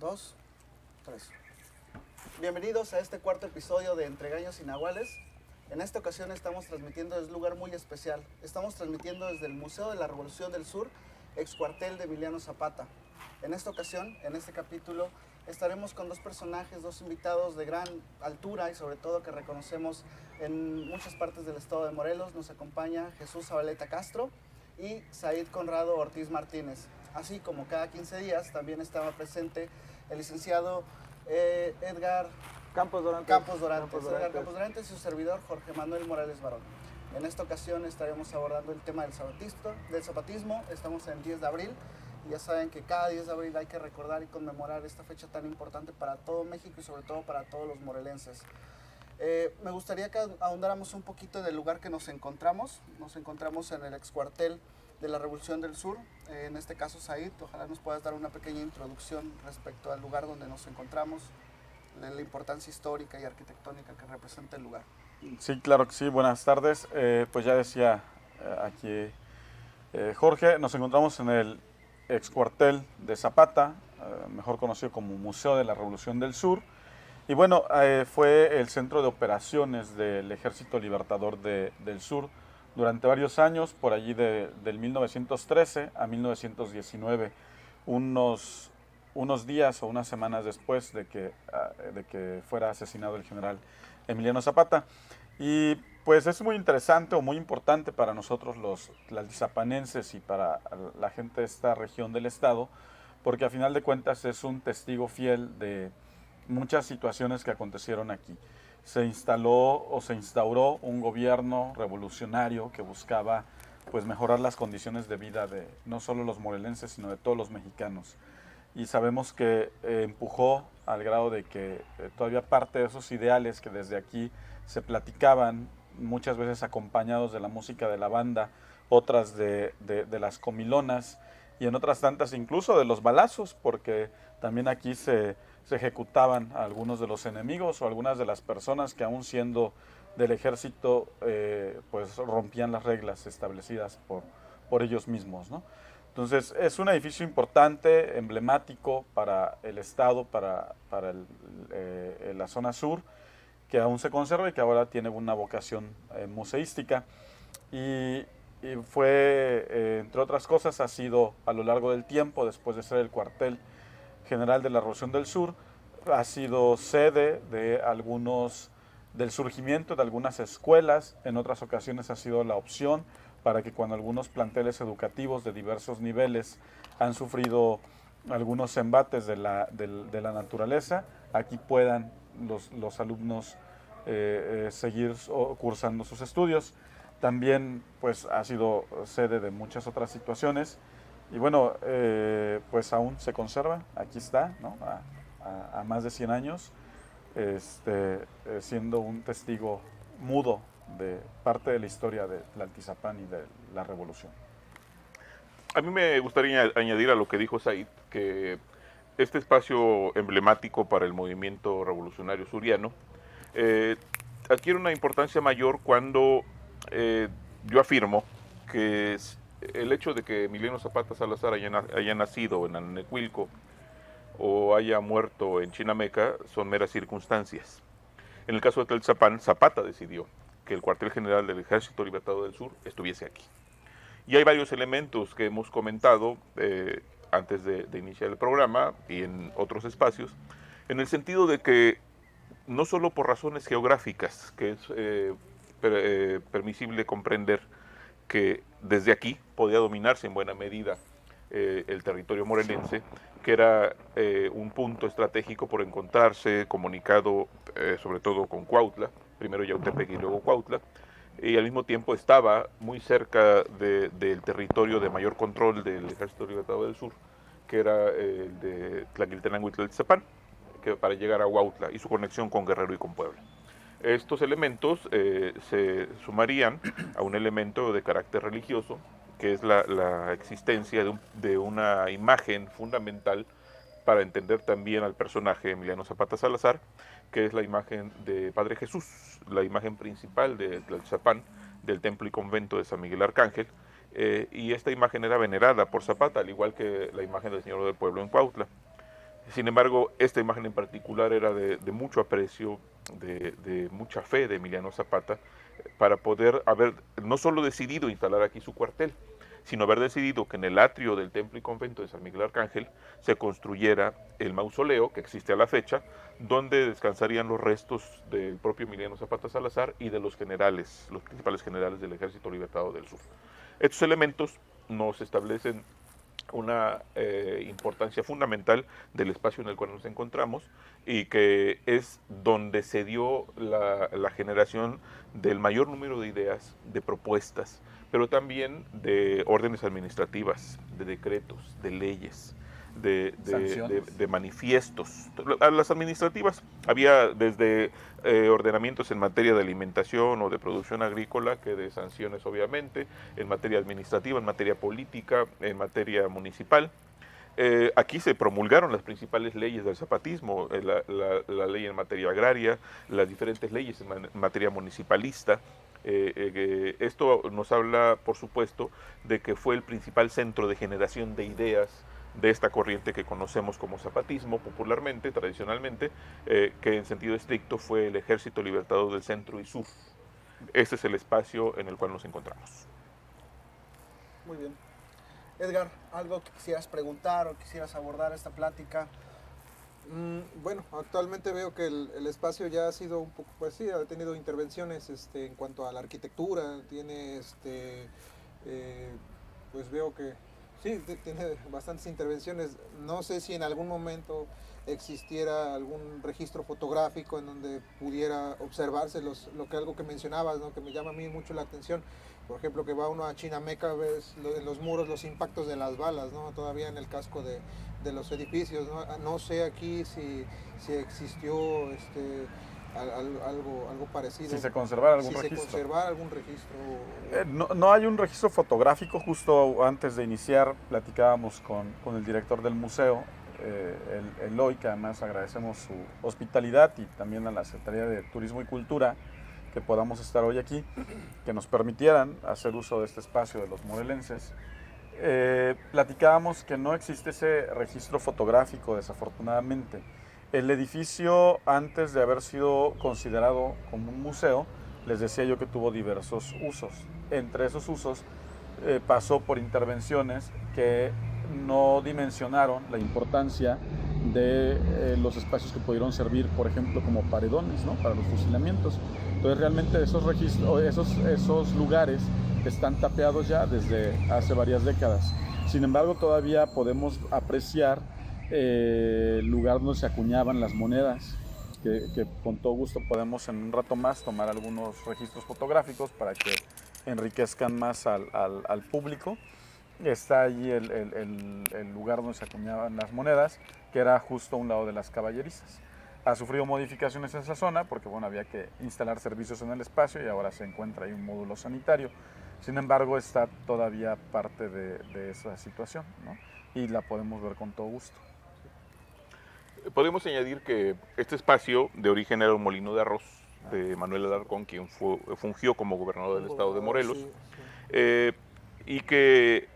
2, 3. Bienvenidos a este cuarto episodio de Entre Gallos y Nahuales. En esta ocasión estamos transmitiendo desde un lugar muy especial. Estamos transmitiendo desde el Museo de la Revolución del Sur, ex cuartel de Emiliano Zapata. En esta ocasión, en este capítulo, estaremos con dos personajes, dos invitados de gran altura y sobre todo que reconocemos en muchas partes del estado de Morelos. Nos acompaña Jesús Zabaleta Castro y Said Conrado Ortiz Martínez. Así como cada 15 días también estaba presente el licenciado Edgar Campos Dorantes y su servidor Jorge Manuel Morales Barón. En esta ocasión estaremos abordando el tema del zapatismo. Estamos en el 10 de abril y ya saben que cada 10 de abril hay que recordar y conmemorar esta fecha tan importante para todo México y sobre todo para todos los morelenses. Me gustaría que ahondáramos un poquito en el lugar que nos encontramos. Nos encontramos en el ex cuartel de la Revolución del Sur. En este caso, Said, ojalá nos puedas dar una pequeña introducción respecto al lugar donde nos encontramos, la importancia histórica y arquitectónica que representa el lugar. Sí, claro que sí. Buenas tardes. Pues ya decía aquí Jorge, nos encontramos en el ex cuartel de Zapata, mejor conocido como Museo de la Revolución del Sur. Y bueno, fue el centro de operaciones del Ejército Libertador del Sur durante varios años, por allí del 1913 a 1919, unos días o unas semanas después de que fuera asesinado el general Emiliano Zapata. Y pues es muy interesante o muy importante para nosotros los tlaltizapanenses y para la gente de esta región del estado, porque a final de cuentas es un testigo fiel de muchas situaciones que acontecieron aquí. Se instaló o se instauró un gobierno revolucionario que buscaba pues mejorar las condiciones de vida de no solo los morelenses, sino de todos los mexicanos. Y sabemos que empujó al grado de que todavía parte de esos ideales que desde aquí se platicaban, muchas veces acompañados de la música de la banda, otras de las comilonas y en otras tantas incluso de los balazos, porque también aquí se ejecutaban a algunos de los enemigos o algunas de las personas que aún siendo del ejército pues rompían las reglas establecidas por ellos mismos, ¿no? Entonces es un edificio importante, emblemático para el estado, para la zona sur, que aún se conserva y que ahora tiene una vocación museística. Y fue, entre otras cosas, ha sido a lo largo del tiempo, después de ser el cuartel general de la Revolución del Sur, ha sido sede del surgimiento de algunas escuelas. En otras ocasiones ha sido la opción para que cuando algunos planteles educativos de diversos niveles han sufrido algunos embates de la naturaleza, aquí puedan los alumnos seguir cursando sus estudios. También pues ha sido sede de muchas otras situaciones y bueno, pues aún se conserva, aquí está, ¿no? a más de 100 años, siendo un testigo mudo de parte de la historia de Tlaltizapán y de la revolución. A mí me gustaría añadir a lo que dijo Said, que este espacio emblemático para el movimiento revolucionario suriano adquiere una importancia mayor cuando yo afirmo que el hecho de que Emiliano Zapata Salazar haya nacido en Anecuilco o haya muerto en Chinameca son meras circunstancias. En el caso de Tlaltizapán, Zapata decidió que el cuartel general del Ejército Libertador del Sur estuviese aquí. Y hay varios elementos que hemos comentado antes de iniciar el programa y en otros espacios, en el sentido de que no solo por razones geográficas, que es permisible comprender que desde aquí podía dominarse en buena medida el territorio morelense, que era un punto estratégico por encontrarse comunicado sobre todo con Cuautla, primero Yautepec y luego Cuautla, y al mismo tiempo estaba muy cerca del territorio de mayor control del Ejército Libertador del Sur, que era el de Tlaquiltenango y Tlaltizapán, que para llegar a Huautla y su conexión con Guerrero y con Puebla. Estos elementos se sumarían a un elemento de carácter religioso, que es la existencia de una imagen fundamental para entender también al personaje Emiliano Zapata Salazar, que es la imagen de Padre Jesús, la imagen principal de Tlaltizapán, del templo y convento de San Miguel Arcángel, y esta imagen era venerada por Zapata, al igual que la imagen del Señor del Pueblo en Cuautla. Sin embargo, esta imagen en particular era de mucho aprecio, de mucha fe de Emiliano Zapata, para poder haber no solo decidido instalar aquí su cuartel, sino haber decidido que en el atrio del templo y convento de San Miguel Arcángel se construyera el mausoleo, que existe a la fecha, donde descansarían los restos del propio Emiliano Zapata Salazar y de los generales, los principales generales del Ejército Libertador del Sur. Estos elementos nos establecen una importancia fundamental del espacio en el cual nos encontramos y que es donde se dio la generación del mayor número de ideas, de propuestas, pero también de órdenes administrativas, de decretos, de leyes, de manifiestos. A las administrativas había desde ordenamientos en materia de alimentación o de producción agrícola, que de sanciones obviamente, en materia administrativa, en materia política, en materia municipal. Aquí se promulgaron las principales leyes del zapatismo, la ley en materia agraria, las diferentes leyes en materia municipalista. Esto nos habla, por supuesto, de que fue el principal centro de generación de ideas de esta corriente que conocemos como zapatismo popularmente, tradicionalmente, que en sentido estricto fue el Ejército Libertador del Centro y Sur. Este es el espacio en el cual nos encontramos. Muy bien. Edgar, ¿algo que quisieras preguntar o quisieras abordar esta plática? Bueno, actualmente veo que el espacio ya ha sido un poco, pues sí, ha tenido intervenciones en cuanto a la arquitectura, tiene, pues veo que sí, tiene bastantes intervenciones. No sé si en algún momento existiera algún registro fotográfico en donde pudiera observarse algo que mencionabas, ¿no? Que me llama a mí mucho la atención. Por ejemplo, que va uno a Chinameca, ves en los muros los impactos de las balas, ¿no? Todavía en el casco de los edificios, ¿no? No sé aquí si existió algo parecido. Si se conservara algún registro. Si se conservara algún registro. No hay un registro fotográfico. Justo antes de iniciar platicábamos con el director del museo, el Eloy, que además agradecemos su hospitalidad, y también a la Secretaría de Turismo y Cultura que podamos estar hoy aquí, que nos permitieran hacer uso de este espacio de los morelenses. Platicábamos que no existe ese registro fotográfico, desafortunadamente. El edificio, antes de haber sido considerado como un museo, les decía yo que tuvo diversos usos. Entre esos usos pasó por intervenciones que no dimensionaron la importancia de los espacios que pudieron servir, por ejemplo, como paredones, ¿no? Para los fusilamientos. Entonces realmente esos lugares están tapeados ya desde hace varias décadas. Sin embargo, todavía podemos apreciar el lugar donde se acuñaban las monedas, que con todo gusto podemos en un rato más tomar algunos registros fotográficos para que enriquezcan más al público. Está allí el lugar donde se acuñaban las monedas, que era justo a un lado de las caballerizas. Ha sufrido modificaciones en esa zona porque bueno, había que instalar servicios en el espacio y ahora se encuentra ahí un módulo sanitario. Sin embargo, está todavía parte de esa situación, ¿no? Y la podemos ver con todo gusto. Podemos añadir que este espacio de origen era un molino de arroz de Manuel Alarcón, quien fungió como gobernador del estado de Morelos, Sí, sí. Y que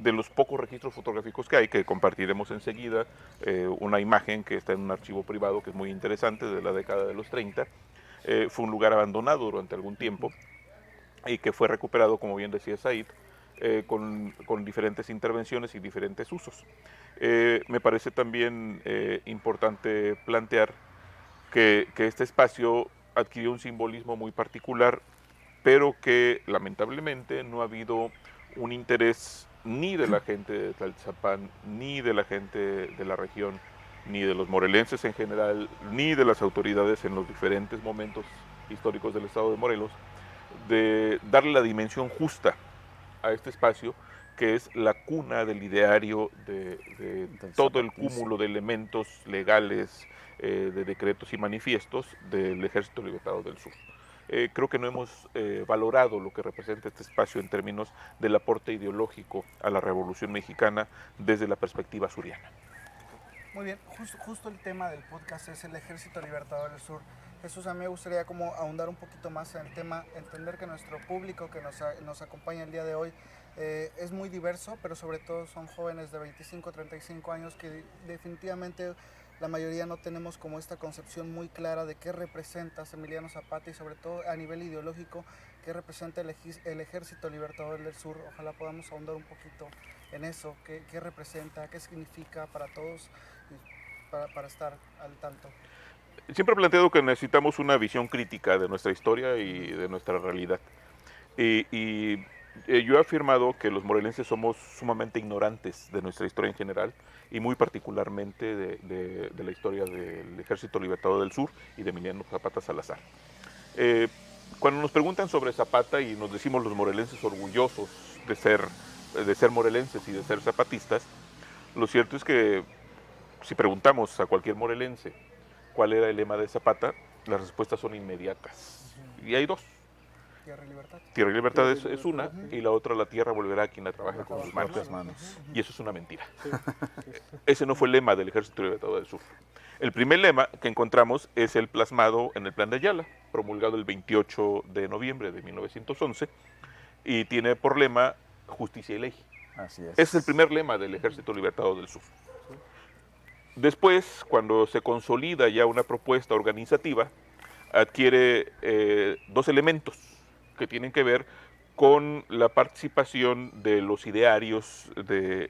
de los pocos registros fotográficos que hay, que compartiremos enseguida, una imagen que está en un archivo privado que es muy interesante, de la década de los 30, fue un lugar abandonado durante algún tiempo y que fue recuperado, como bien decía Said, con diferentes intervenciones y diferentes usos. Me parece también importante plantear que este espacio adquirió un simbolismo muy particular, pero que lamentablemente no ha habido un interés ni de la gente de Tlaltizapán, ni de la gente de la región, ni de los morelenses en general, ni de las autoridades en los diferentes momentos históricos del estado de Morelos, de darle la dimensión justa a este espacio, que es la cuna del ideario de todo el cúmulo de elementos legales, de decretos y manifiestos del Ejército Libertador del Sur. Creo que no hemos valorado lo que representa este espacio en términos del aporte ideológico a la Revolución Mexicana desde la perspectiva suriana. Muy bien, justo el tema del podcast es el Ejército Libertador del Sur. Jesús, a mí me gustaría como ahondar un poquito más en el tema, entender que nuestro público que nos acompaña el día de hoy es muy diverso, pero sobre todo son jóvenes de 25, 35 años que definitivamente la mayoría no tenemos como esta concepción muy clara de qué representa Emiliano Zapata y sobre todo a nivel ideológico, qué representa el Ejército Libertador del Sur. Ojalá podamos ahondar un poquito en eso, qué representa, qué significa para todos, para estar al tanto. Siempre he planteado que necesitamos una visión crítica de nuestra historia y de nuestra realidad. Yo he afirmado que los morelenses somos sumamente ignorantes de nuestra historia en general y muy particularmente de la historia del Ejército Libertador del Sur y de Emiliano Zapata Salazar. Cuando nos preguntan sobre Zapata y nos decimos los morelenses orgullosos de ser morelenses y de ser zapatistas, lo cierto es que si preguntamos a cualquier morelense cuál era el lema de Zapata, las respuestas son inmediatas. Y hay dos. Tierra y Libertad. Tierra y Libertad es una, y la otra, la tierra volverá a quien la trabaje con sus manos. Y eso es una mentira. Ese no fue el lema del Ejército Libertador del Sur. El primer lema que encontramos es el plasmado en el Plan de Ayala, promulgado el 28 de noviembre de 1911, y tiene por lema justicia y ley. Así es. Es el primer lema del Ejército Libertador del Sur. Después, cuando se consolida ya una propuesta organizativa, adquiere dos elementos que tienen que ver con la participación de los idearios de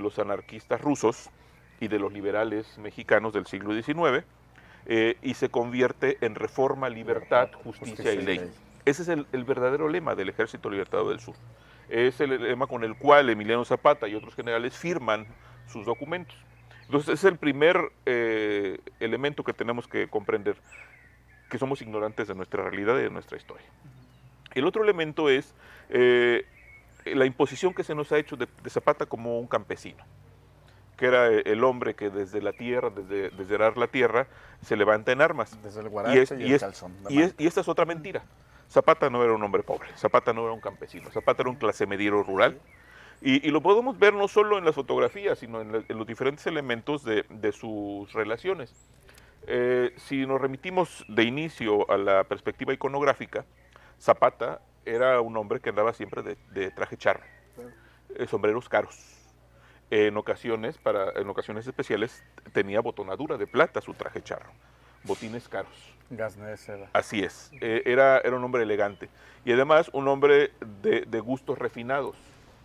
los anarquistas rusos y de los liberales mexicanos del siglo XIX, y se convierte en Reforma, Libertad, Justicia y Ley. Ese es el verdadero lema del Ejército Libertador del Sur. Es el lema con el cual Emiliano Zapata y otros generales firman sus documentos. Entonces, es el primer elemento que tenemos que comprender, que somos ignorantes de nuestra realidad y de nuestra historia. El otro elemento es la imposición que se nos ha hecho de Zapata como un campesino, que era el hombre que desde la tierra, desde arar la tierra, se levanta en armas. Desde el guarache y el calzón. Y esta es otra mentira. Zapata no era un hombre pobre, Zapata no era un campesino, Zapata era un clase mediero rural. Y lo podemos ver no solo en las fotografías, sino en los diferentes elementos de sus relaciones. Si nos remitimos de inicio a la perspectiva iconográfica, Zapata era un hombre que andaba siempre de traje charro, sombreros caros. En ocasiones especiales tenía botonadura de plata su traje charro, botines caros. Gasné de seda. Así es, era un hombre elegante y además un hombre de gustos refinados.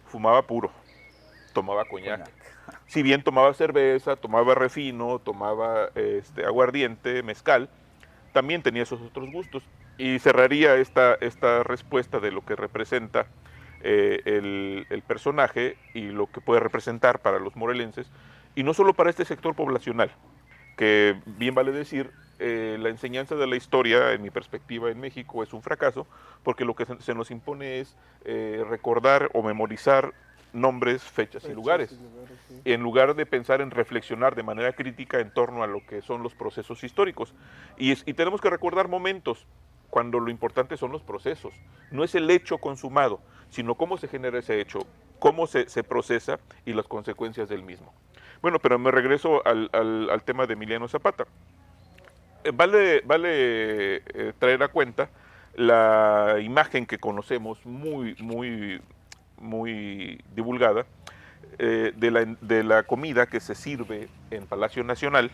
Fumaba puro, tomaba coñac. Si bien tomaba cerveza, tomaba refino, tomaba aguardiente, mezcal, también tenía esos otros gustos. Y cerraría esta respuesta de lo que representa el personaje y lo que puede representar para los morelenses, y no solo para este sector poblacional, que bien vale decir, la enseñanza de la historia, en mi perspectiva en México, es un fracaso, porque lo que se nos impone es recordar o memorizar nombres, fechas y lugares, sí. En lugar de pensar en reflexionar de manera crítica en torno a lo que son los procesos históricos. Y tenemos que recordar momentos, cuando lo importante son los procesos, no es el hecho consumado, sino cómo se genera ese hecho, cómo se procesa y las consecuencias del mismo. Bueno, pero me regreso al tema de Emiliano Zapata. Vale traer a cuenta la imagen que conocemos muy divulgada de la comida que se sirve en Palacio Nacional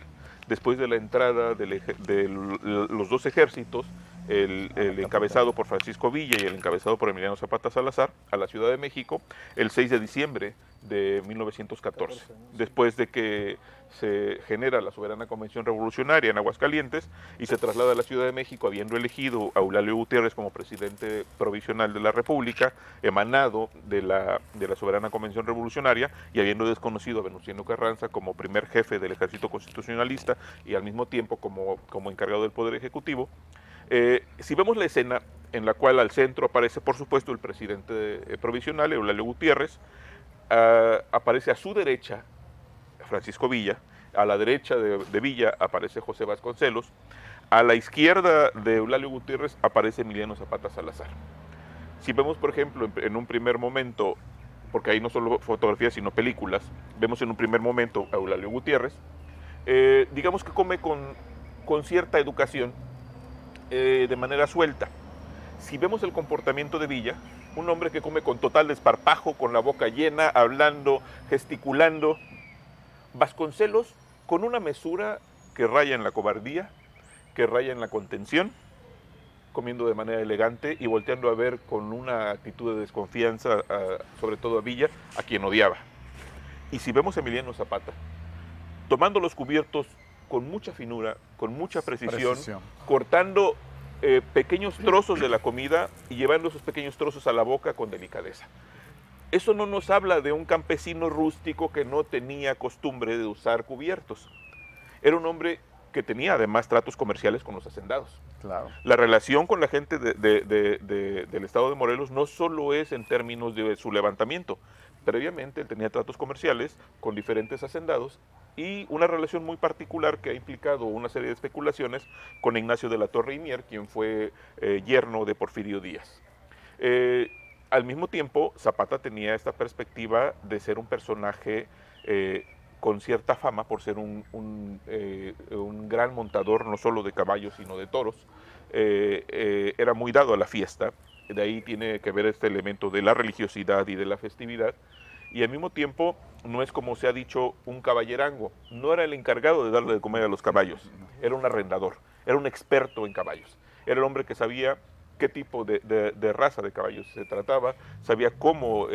después de la entrada de los dos ejércitos, el encabezado por Francisco Villa y el encabezado por Emiliano Zapata Salazar, a la Ciudad de México el 6 de diciembre de 1914, después de que se genera la Soberana Convención Revolucionaria en Aguascalientes y se traslada a la Ciudad de México habiendo elegido a Eulalio Gutiérrez como presidente provisional de la República, emanado de la Soberana Convención Revolucionaria, y habiendo desconocido a Venustiano Carranza como primer jefe del Ejército Constitucionalista y al mismo tiempo como encargado del Poder Ejecutivo. Si vemos la escena en la cual al centro aparece, por supuesto, el presidente provisional, Eulalio Gutiérrez, aparece a su derecha Francisco Villa, a la derecha de Villa aparece José Vasconcelos, a la izquierda de Eulalio Gutiérrez aparece Emiliano Zapata Salazar. Si vemos, por ejemplo, en un primer momento, porque hay no solo fotografías sino películas, vemos en un primer momento a Eulalio Gutiérrez, digamos que come con con cierta educación de manera suelta. Si vemos el comportamiento de Villa, un hombre que come con total desparpajo, con la boca llena, hablando, gesticulando. Vasconcelos, con una mesura que raya en la cobardía, que raya en la contención, comiendo de manera elegante y volteando a ver con una actitud de desconfianza, sobre todo a Villa, a quien odiaba. Y si vemos a Emiliano Zapata, tomando los cubiertos con mucha finura, con mucha precisión. Cortando pequeños trozos de la comida y llevando esos pequeños trozos a la boca con delicadeza. Eso no nos habla de un campesino rústico que no tenía costumbre de usar cubiertos. Era un hombre que tenía además tratos comerciales con los hacendados. Claro. La relación con la gente del estado de Morelos no solo es en términos de su levantamiento. Previamente él tenía tratos comerciales con diferentes hacendados y una relación muy particular que ha implicado una serie de especulaciones con Ignacio de la Torre y Mier, quien fue yerno de Porfirio Díaz. Al mismo tiempo, Zapata tenía esta perspectiva de ser un personaje con cierta fama por ser un gran montador, no solo de caballos, sino de toros. Era muy dado a la fiesta, de ahí tiene que ver este elemento de la religiosidad y de la festividad, y al mismo tiempo no es, como se ha dicho, un caballerango. No era el encargado de darle de comer a los caballos, era un arrendador, era un experto en caballos, era el hombre que sabía qué tipo de raza de caballos se trataba, sabía cómo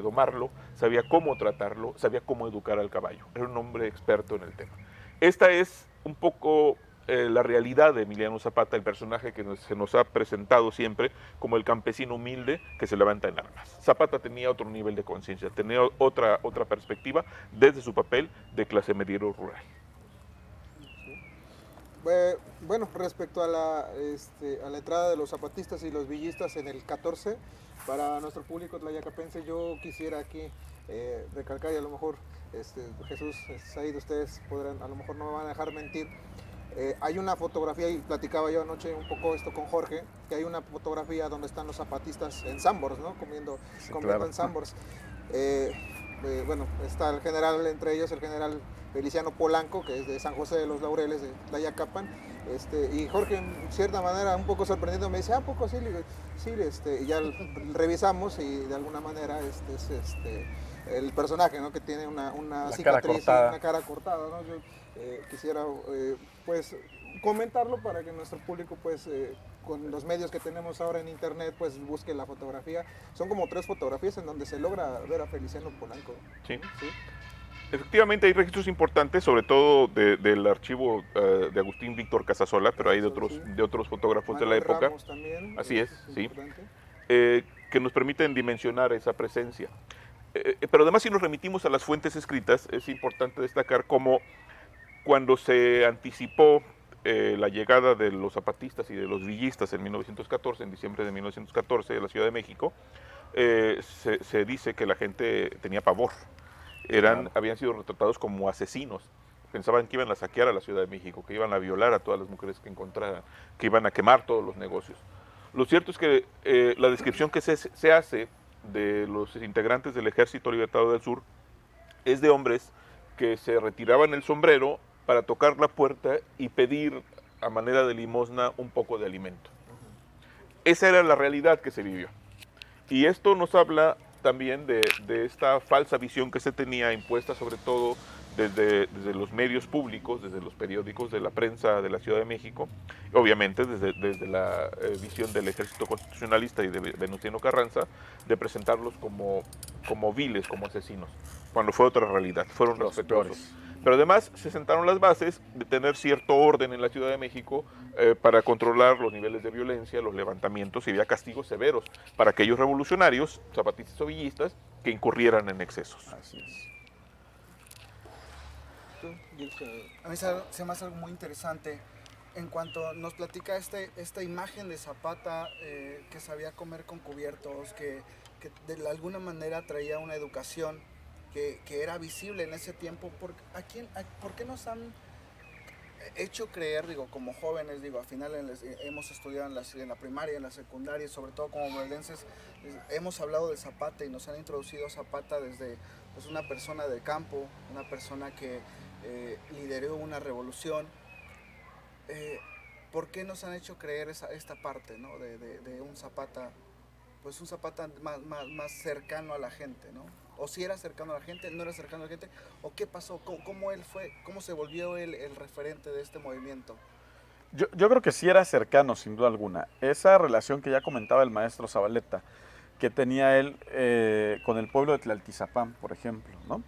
domarlo, sabía cómo tratarlo, sabía cómo educar al caballo. Era un hombre experto en el tema. Esta es un poco la realidad de Emiliano Zapata, el personaje que se nos ha presentado siempre como el campesino humilde que se levanta en armas. Zapata tenía otro nivel de conciencia, tenía otra perspectiva desde su papel de clase mediero rural. Bueno, respecto a la entrada de los zapatistas y los villistas en el 14, para nuestro público tlayacapense, yo quisiera aquí recalcar, y a lo mejor Jesús, Said, ustedes podrán, a lo mejor no me van a dejar mentir. Hay una fotografía, y platicaba yo anoche un poco esto con Jorge, que hay una fotografía donde están los zapatistas en Sambors, ¿no? Comiendo claro. En Sambors. Bueno, está el general, entre ellos el general Feliciano Polanco, que es de San José de los Laureles, de Tlayacapan, y Jorge, en cierta manera, un poco sorprendido, me dice, ¿a poco sí? Sí, y ya revisamos y de alguna manera es el personaje, ¿no? Que tiene una cicatriz, una cara cortada, ¿no? Yo quisiera, pues, comentarlo para que nuestro público, pues, con los medios que tenemos ahora en internet, pues busque la fotografía. Son como 3 fotografías en donde se logra ver a Feliciano Polanco. Sí. ¿Sí? Efectivamente hay registros importantes, sobre todo del archivo de Agustín Víctor Casasola, pero hay de otros fotógrafos Manuel de la época. Ramos también, así es, sí. Que nos permiten dimensionar esa presencia. Pero además, si nos remitimos a las fuentes escritas, es importante destacar cómo cuando se anticipó la llegada de los zapatistas y de los villistas en 1914, en diciembre de 1914, a la Ciudad de México, se dice que la gente tenía pavor. Habían sido retratados como asesinos. Pensaban que iban a saquear a la Ciudad de México, que iban a violar a todas las mujeres que encontraran, que iban a quemar todos los negocios. Lo cierto es que la descripción que se hace de los integrantes del Ejército Libertador del Sur es de hombres que se retiraban el sombrero para tocar la puerta y pedir a manera de limosna un poco de alimento. Esa era la realidad que se vivió. Y esto nos habla también de esta falsa visión que se tenía impuesta sobre todo desde los medios públicos, desde los periódicos, de la prensa de la Ciudad de México, obviamente desde la visión del Ejército Constitucionalista y de Venustiano Carranza, de presentarlos como viles, como asesinos, cuando fue otra realidad, fueron respetuosos. Pero además se sentaron las bases de tener cierto orden en la Ciudad de México para controlar los niveles de violencia, los levantamientos, y había castigos severos para aquellos revolucionarios, zapatistas o villistas, que incurrieran en excesos. Así es. A mí se me hace algo muy interesante en cuanto nos platica esta imagen de Zapata que sabía comer con cubiertos, que de alguna manera traía una educación que era visible en ese tiempo. ¿Por qué nos han hecho creer, como jóvenes, al final hemos estudiado en la primaria, en la secundaria, y sobre todo como morelenses, hemos hablado de Zapata y nos han introducido a Zapata desde una persona del campo, una persona que lideró una revolución? ¿por qué nos han hecho creer esta parte, ¿no? de un Zapata, pues un Zapata más cercano a la gente, ¿no? O si era cercano a la gente, no era cercano a la gente, o qué pasó, cómo él fue, cómo se volvió él el referente de este movimiento. Yo creo que sí era cercano, sin duda alguna. Esa relación que ya comentaba el maestro Zabaleta, que tenía él con el pueblo de Tlaltizapán, por ejemplo, ¿no?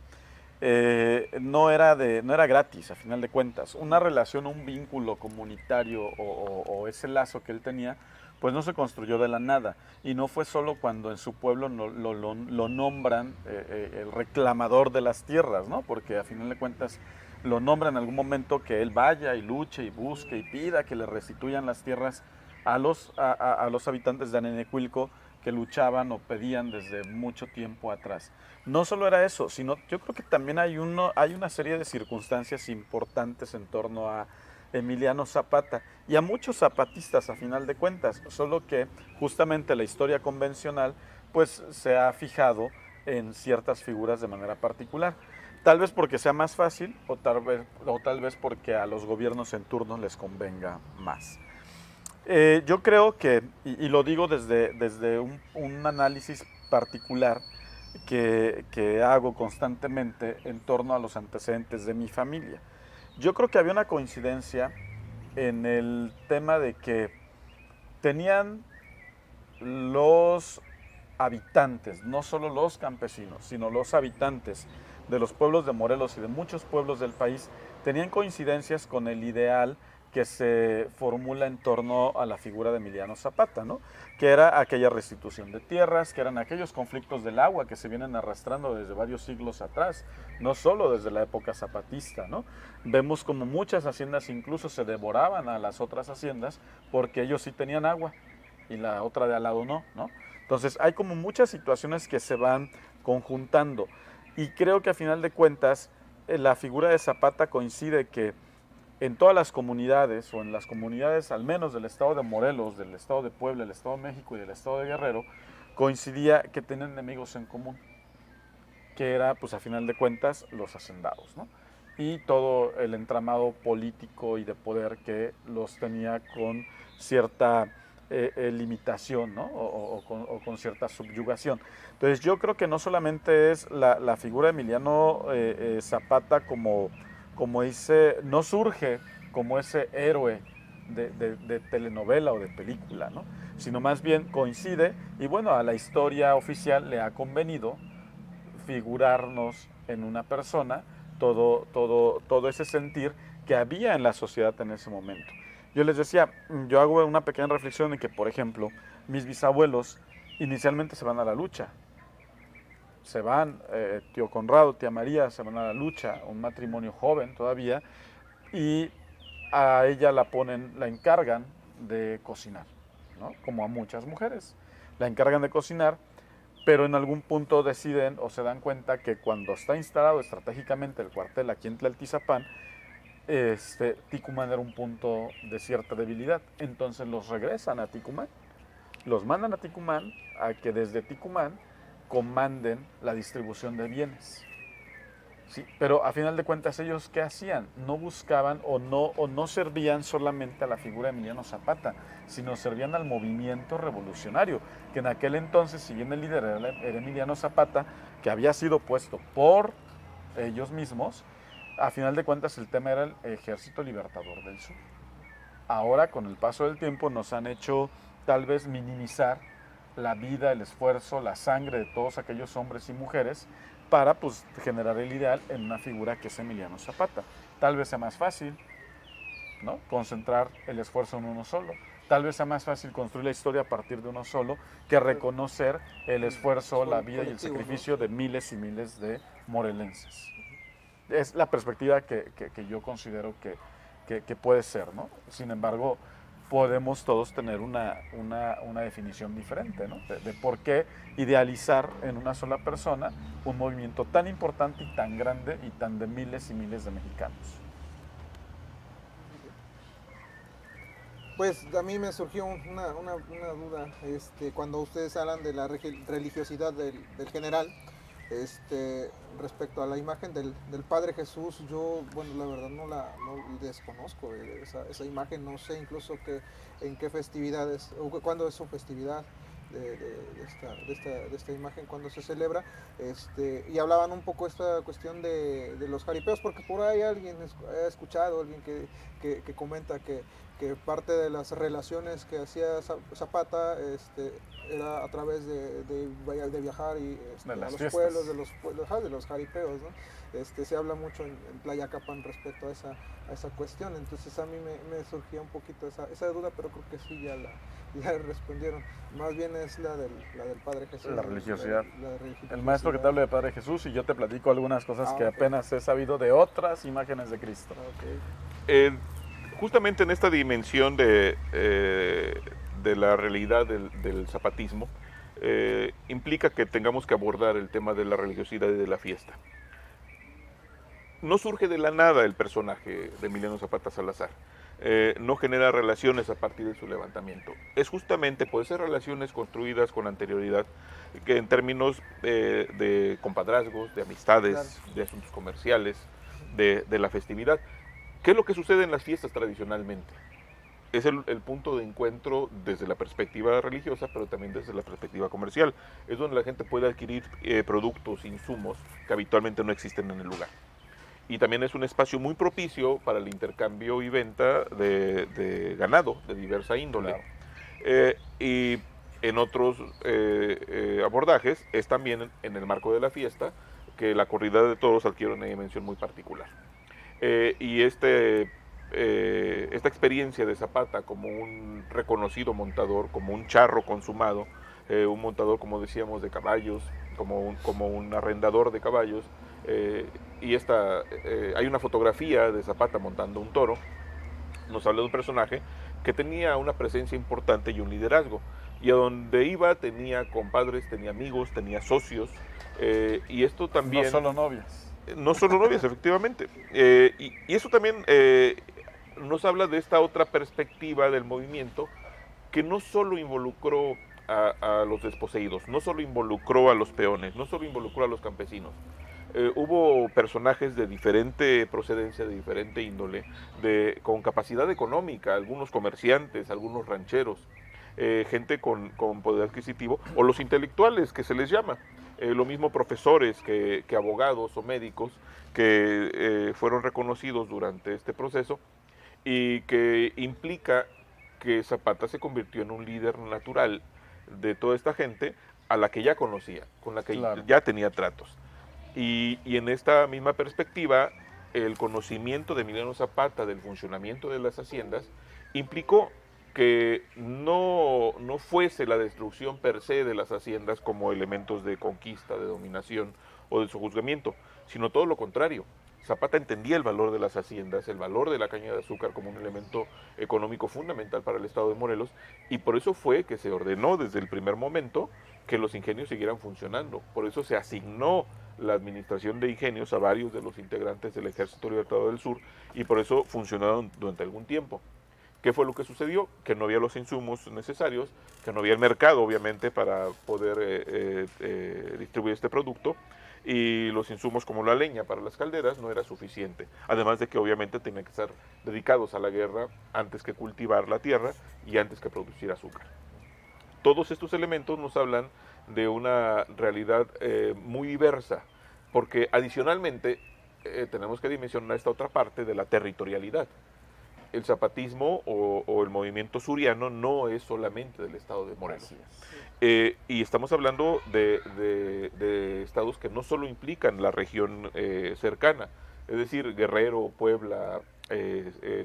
No era gratis, a final de cuentas. Una relación, un vínculo comunitario o ese lazo que él tenía, pues no se construyó de la nada. Y no fue solo cuando en su pueblo lo nombran el reclamador de las tierras, ¿no? Porque a final de cuentas lo nombra en algún momento que él vaya y luche y busque y pida que le restituyan las tierras a los habitantes de Anenecuilco que luchaban o pedían desde mucho tiempo atrás. No solo era eso, sino yo creo que también hay una serie de circunstancias importantes en torno a Emiliano Zapata y a muchos zapatistas a final de cuentas, solo que justamente la historia convencional pues se ha fijado en ciertas figuras de manera particular. Tal vez porque sea más fácil o tal vez porque a los gobiernos en turno les convenga más. Yo creo que, y lo digo desde un análisis particular que hago constantemente en torno a los antecedentes de mi familia. Yo creo que había una coincidencia en el tema de que tenían los habitantes, no solo los campesinos, sino los habitantes de los pueblos de Morelos y de muchos pueblos del país, tenían coincidencias con el ideal que se formula en torno a la figura de Emiliano Zapata, ¿no? Que era aquella restitución de tierras, que eran aquellos conflictos del agua que se vienen arrastrando desde varios siglos atrás, no solo desde la época zapatista, ¿no? Vemos como muchas haciendas incluso se devoraban a las otras haciendas porque ellos sí tenían agua y la otra de al lado no, ¿no? Entonces hay como muchas situaciones que se van conjuntando y creo que a final de cuentas la figura de Zapata coincide que en todas las comunidades, o en las comunidades al menos del estado de Morelos, del estado de Puebla, del estado de México y del estado de Guerrero, coincidía que tenían enemigos en común, que era, pues a final de cuentas, los hacendados, ¿no? Y todo el entramado político y de poder que los tenía con cierta limitación, ¿no? O con cierta subyugación. Entonces yo creo que no solamente es la figura de Emiliano Zapata como ese, no surge como ese héroe de telenovela o de película, ¿no? Sino más bien coincide y bueno, a la historia oficial le ha convenido figurarnos en una persona todo ese sentir que había en la sociedad en ese momento. Yo les decía, yo hago una pequeña reflexión en que, por ejemplo, mis bisabuelos inicialmente se van a la lucha, se van, tío Conrado, tía María, se van a la lucha, un matrimonio joven todavía, y a ella la encargan de cocinar, ¿no? Como a muchas mujeres, la encargan de cocinar, pero en algún punto deciden o se dan cuenta que cuando está instalado estratégicamente el cuartel aquí en Tlaltizapán, Ticumán era un punto de cierta debilidad, entonces los regresan a Ticumán, los mandan a Ticumán a que desde Ticumán comanden la distribución de bienes. Sí, pero a final de cuentas ellos ¿qué hacían? No buscaban o no servían solamente a la figura de Emiliano Zapata, sino servían al movimiento revolucionario, que en aquel entonces, si bien el líder era Emiliano Zapata, que había sido puesto por ellos mismos, a final de cuentas el tema era el Ejército Libertador del Sur. Ahora con el paso del tiempo nos han hecho tal vez minimizar la vida, el esfuerzo, la sangre de todos aquellos hombres y mujeres para pues, generar el ideal en una figura que es Emiliano Zapata. Tal vez sea más fácil, ¿no? Concentrar el esfuerzo en uno solo. Tal vez sea más fácil construir la historia a partir de uno solo que reconocer el esfuerzo, la vida y el sacrificio de miles y miles de morelenses. Es la perspectiva que yo considero que puede ser, ¿no? Sin embargo, podemos todos tener una definición diferente, ¿no? De por qué idealizar en una sola persona un movimiento tan importante y tan grande y tan de miles y miles de mexicanos. Pues a mí me surgió una duda cuando ustedes hablan de la religiosidad del general. Respecto a la imagen del Padre Jesús, yo, bueno, la verdad no desconozco esa imagen, no sé incluso en qué festividades, o cuándo es su festividad de esta imagen, cuando se celebra, y hablaban un poco esta cuestión de los jaripeos, porque por ahí alguien ha escuchado, alguien que comenta que parte de las relaciones que hacía Zapata era a través de viajar y De a las los fiestas. pueblos, de los jaripeos, ¿no? Se habla mucho en Playa Capán respecto a esa cuestión, entonces a mí me surgía un poquito esa duda, pero creo que sí ya respondieron. Más bien es la del Padre Jesús. La religiosidad. La religiosidad. El maestro que te hable de Padre Jesús y yo te platico algunas cosas que Ok. apenas he sabido de otras imágenes de Cristo. Ok. Justamente en esta dimensión de la realidad del zapatismo, implica que tengamos que abordar el tema de la religiosidad y de la fiesta. No surge de la nada el personaje de Emiliano Zapata Salazar. No genera relaciones a partir de su levantamiento. Es justamente por esas relaciones construidas con anterioridad, que en términos de compadrazgos, de amistades, Claro. de asuntos comerciales, de la festividad. ¿Qué es lo que sucede en las fiestas tradicionalmente? Es el punto de encuentro desde la perspectiva religiosa, pero también desde la perspectiva comercial. Es donde la gente puede adquirir productos, insumos que habitualmente no existen en el lugar. Y también es un espacio muy propicio para el intercambio y venta de ganado de diversa índole. Claro. Y en otros abordajes es también en el marco de la fiesta que la corrida de toros adquiere una dimensión muy particular. Y esta experiencia de Zapata como un reconocido montador, como un charro consumado, un montador, como decíamos, de caballos, como un arrendador de caballos, y hay una fotografía de Zapata montando un toro, nos habla de un personaje que tenía una presencia importante y un liderazgo, y a donde iba tenía compadres, tenía amigos, tenía socios, y esto también... No solo novias. No solo novias, efectivamente. Y eso también nos habla de esta otra perspectiva del movimiento que no solo involucró a los desposeídos, no solo involucró a los peones, no solo involucró a los campesinos. Hubo personajes de diferente procedencia, de diferente índole, con capacidad económica, algunos comerciantes, algunos rancheros, gente con poder adquisitivo, o los intelectuales que se les llama. Lo mismo profesores que abogados o médicos que fueron reconocidos durante este proceso y que implica que Zapata se convirtió en un líder natural de toda esta gente a la que ya conocía, con la que Claro. ya tenía tratos. Y en esta misma perspectiva, el conocimiento de Emiliano Zapata del funcionamiento de las haciendas implicó que no fuese la destrucción per se de las haciendas como elementos de conquista, de dominación o de sojuzgamiento, sino todo lo contrario. Zapata entendía el valor de las haciendas, el valor de la caña de azúcar como un elemento económico fundamental para el estado de Morelos, y por eso fue que se ordenó desde el primer momento que los ingenios siguieran funcionando. Por eso se asignó la administración de ingenios a varios de los integrantes del Ejército Libertador del Sur, y por eso funcionaron durante algún tiempo. ¿Qué fue lo que sucedió? Que no había los insumos necesarios, que no había el mercado, obviamente, para poder distribuir este producto, y los insumos como la leña para las calderas no era suficiente. Además de que obviamente tenían que estar dedicados a la guerra antes que cultivar la tierra y antes que producir azúcar. Todos estos elementos nos hablan de una realidad muy diversa, porque adicionalmente tenemos que dimensionar esta otra parte de la territorialidad. El zapatismo o el movimiento suriano no es solamente del estado de Morelos. Y estamos hablando de estados que no solo implican la región cercana, es decir, Guerrero, Puebla,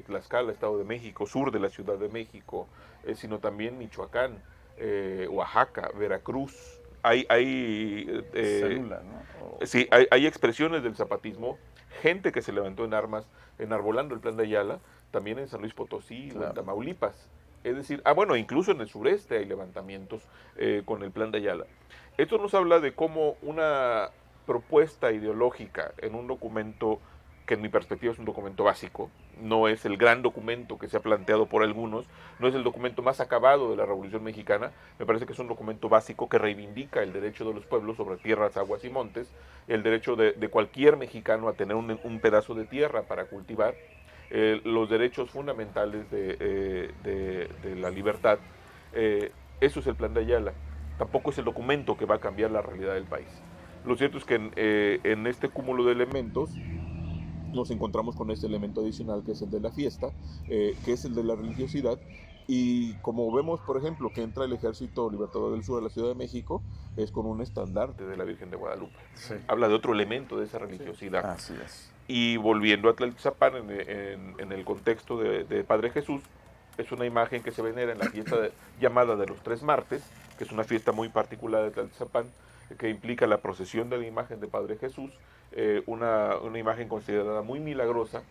Tlaxcala, Estado de México, sur de la Ciudad de México, sino también Michoacán, Oaxaca, Veracruz. Hay Célula, ¿no? sí, hay expresiones del zapatismo, gente que se levantó en armas enarbolando el Plan de Ayala, también en San Luis Potosí, Claro. o en Tamaulipas. Es decir, bueno, incluso en el sureste hay levantamientos con el Plan de Ayala. Esto nos habla de cómo una propuesta ideológica en un documento que en mi perspectiva es un documento básico, no es el gran documento que se ha planteado por algunos, no es el documento más acabado de la Revolución Mexicana, me parece que es un documento básico que reivindica el derecho de los pueblos sobre tierras, aguas y montes, el derecho de cualquier mexicano a tener un pedazo de tierra para cultivar, los derechos fundamentales de la libertad. Eso es el Plan de Ayala. Tampoco es el documento que va a cambiar la realidad del país. Lo cierto es que en este cúmulo de elementos nos encontramos con este elemento adicional que es el de la fiesta, que es el de la religiosidad, y como vemos, por ejemplo, que entra el Ejército Libertador del Sur a la Ciudad de México, es con un estandarte de la Virgen de Guadalupe. Sí. Habla de otro elemento de esa religiosidad. Así es. Y volviendo a Tlaltizapán en el contexto de Padre Jesús, es una imagen que se venera en la fiesta llamada de los Tres Martes, que es una fiesta muy particular de Tlaltizapán, que implica la procesión de la imagen de Padre Jesús, una imagen considerada muy milagrosa,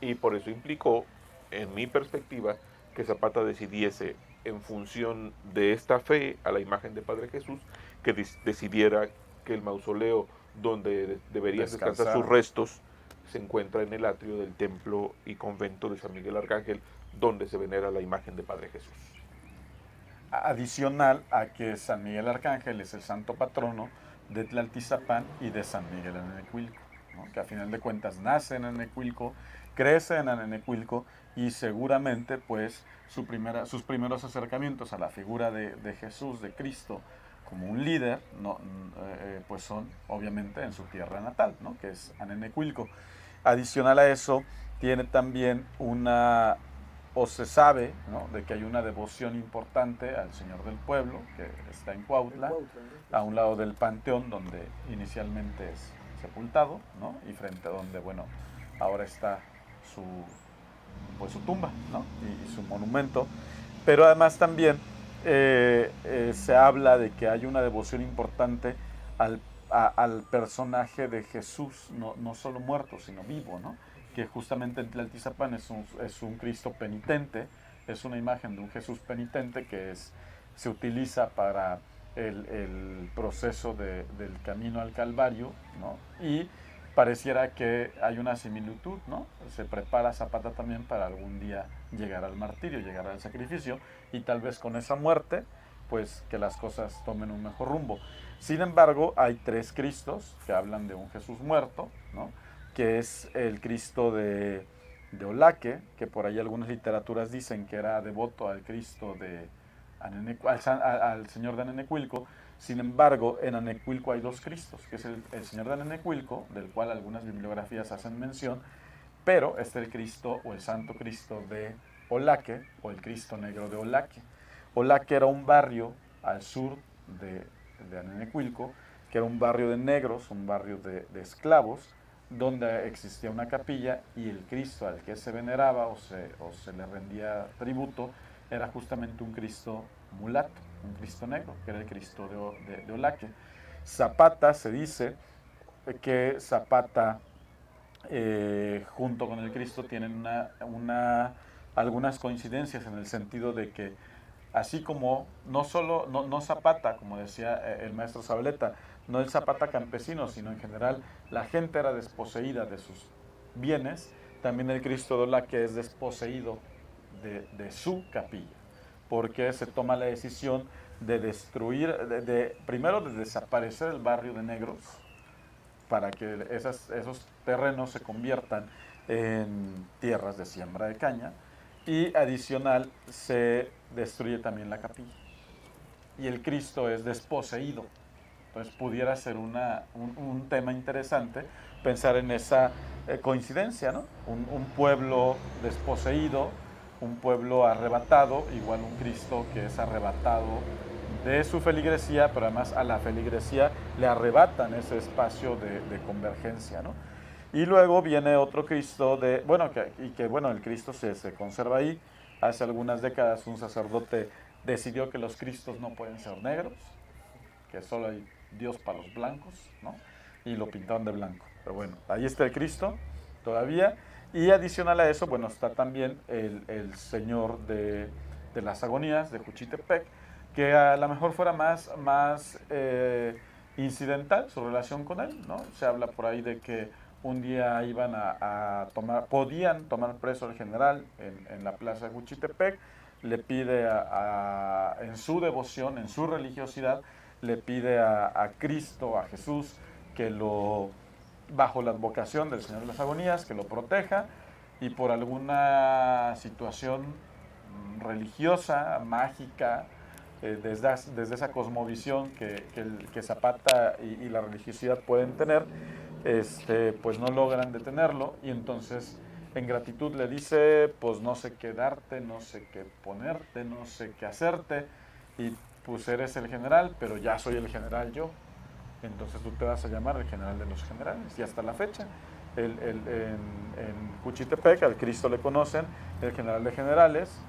y por eso implicó, en mi perspectiva, que Zapata decidiese, en función de esta fe a la imagen de Padre Jesús, que decidiera que el mausoleo donde deberían descansar sus restos se encuentra en el atrio del templo y convento de San Miguel Arcángel, donde se venera la imagen de Padre Jesús. Adicional a que San Miguel Arcángel es el santo patrono de Tlaltizapán y de San Miguel Anenecuilco, ¿no? Que a final de cuentas nace en Anenecuilco, crece en Anenecuilco, y seguramente pues sus primeros acercamientos a la figura de Jesús, de Cristo, como un líder, pues son obviamente en su tierra natal, ¿no? Que es Anenecuilco. Adicional a eso, tiene también o se sabe, ¿no?, de que hay una devoción importante al Señor del Pueblo, que está en Cuautla, a un lado del panteón donde inicialmente es sepultado, ¿no?, y frente a donde, bueno, ahora está su tumba, ¿no?, y su monumento. Pero además también se habla de que hay una devoción importante al personaje de Jesús, no solo muerto, sino vivo, ¿no?, que justamente en Tlaltizapán es un Cristo penitente, es una imagen de un Jesús penitente que se utiliza para el proceso del camino al Calvario, ¿no? Y pareciera que hay una similitud, ¿no? Se prepara Zapata también para algún día llegar al martirio, llegar al sacrificio, y tal vez con esa muerte, pues que las cosas tomen un mejor rumbo. Sin embargo, hay tres Cristos que hablan de un Jesús muerto, ¿no?, que es el Cristo de Olaque, que por ahí algunas literaturas dicen que era devoto al Cristo al Señor de Anenecuilco. Sin embargo, en Anenecuilco hay dos Cristos, que es el Señor de Anenecuilco, del cual algunas bibliografías hacen mención, pero es el Cristo o el Santo Cristo de Olaque, o el Cristo Negro de Olaque. Olaque era un barrio al sur de Anenecuilco, que era un barrio de negros, un barrio de esclavos, donde existía una capilla, y el Cristo al que se veneraba o se le rendía tributo era justamente un Cristo mulato, un Cristo negro, que era el Cristo de Olaque. Zapata, se dice que Zapata junto con el Cristo tienen algunas coincidencias, en el sentido de que así como no Zapata, como decía el maestro Zabaleta, no el Zapata campesino, sino en general la gente era desposeída de sus bienes, también el Cristo de Olaque es desposeído de su capilla, porque se toma la decisión de destruir, primero de desaparecer el barrio de negros, para que esos terrenos se conviertan en tierras de siembra de caña, y adicional se destruye también la capilla, y el Cristo es desposeído. Entonces pudiera ser un tema interesante pensar en esa coincidencia, ¿no? Un pueblo desposeído, un pueblo arrebatado, igual un Cristo que es arrebatado de su feligresía, pero además a la feligresía le arrebatan ese espacio de convergencia, ¿no? Y luego viene otro Cristo el Cristo se conserva ahí. Hace algunas décadas un sacerdote decidió que los Cristos no pueden ser negros, que solo hay Dios para los blancos, ¿no? Y lo pintaron de blanco. Pero bueno, ahí está el Cristo todavía. Y adicional a eso, bueno, está también el Señor de las Agonías, de Juchitepec, que a lo mejor fuera más incidental su relación con él, ¿no? Se habla por ahí de que un día iban podían tomar preso al general en la plaza de Juchitepec, le pide en su devoción, en su religiosidad, le pide a Cristo, a Jesús, que bajo la advocación del Señor de las Agonías, que lo proteja, y por alguna situación religiosa, mágica, desde esa cosmovisión que Zapata y la religiosidad pueden tener, pues no logran detenerlo, y entonces en gratitud le dice, pues no sé qué darte, no sé qué ponerte, no sé qué hacerte, y pues eres el general, pero ya soy el general yo, entonces tú te vas a llamar el general de los generales, y hasta la fecha, en Juchitepec al Cristo le conocen el general de generales,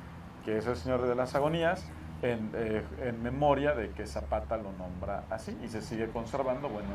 que es el Señor de las Agonías, en memoria de que Zapata lo nombra así, y se sigue conservando, bueno,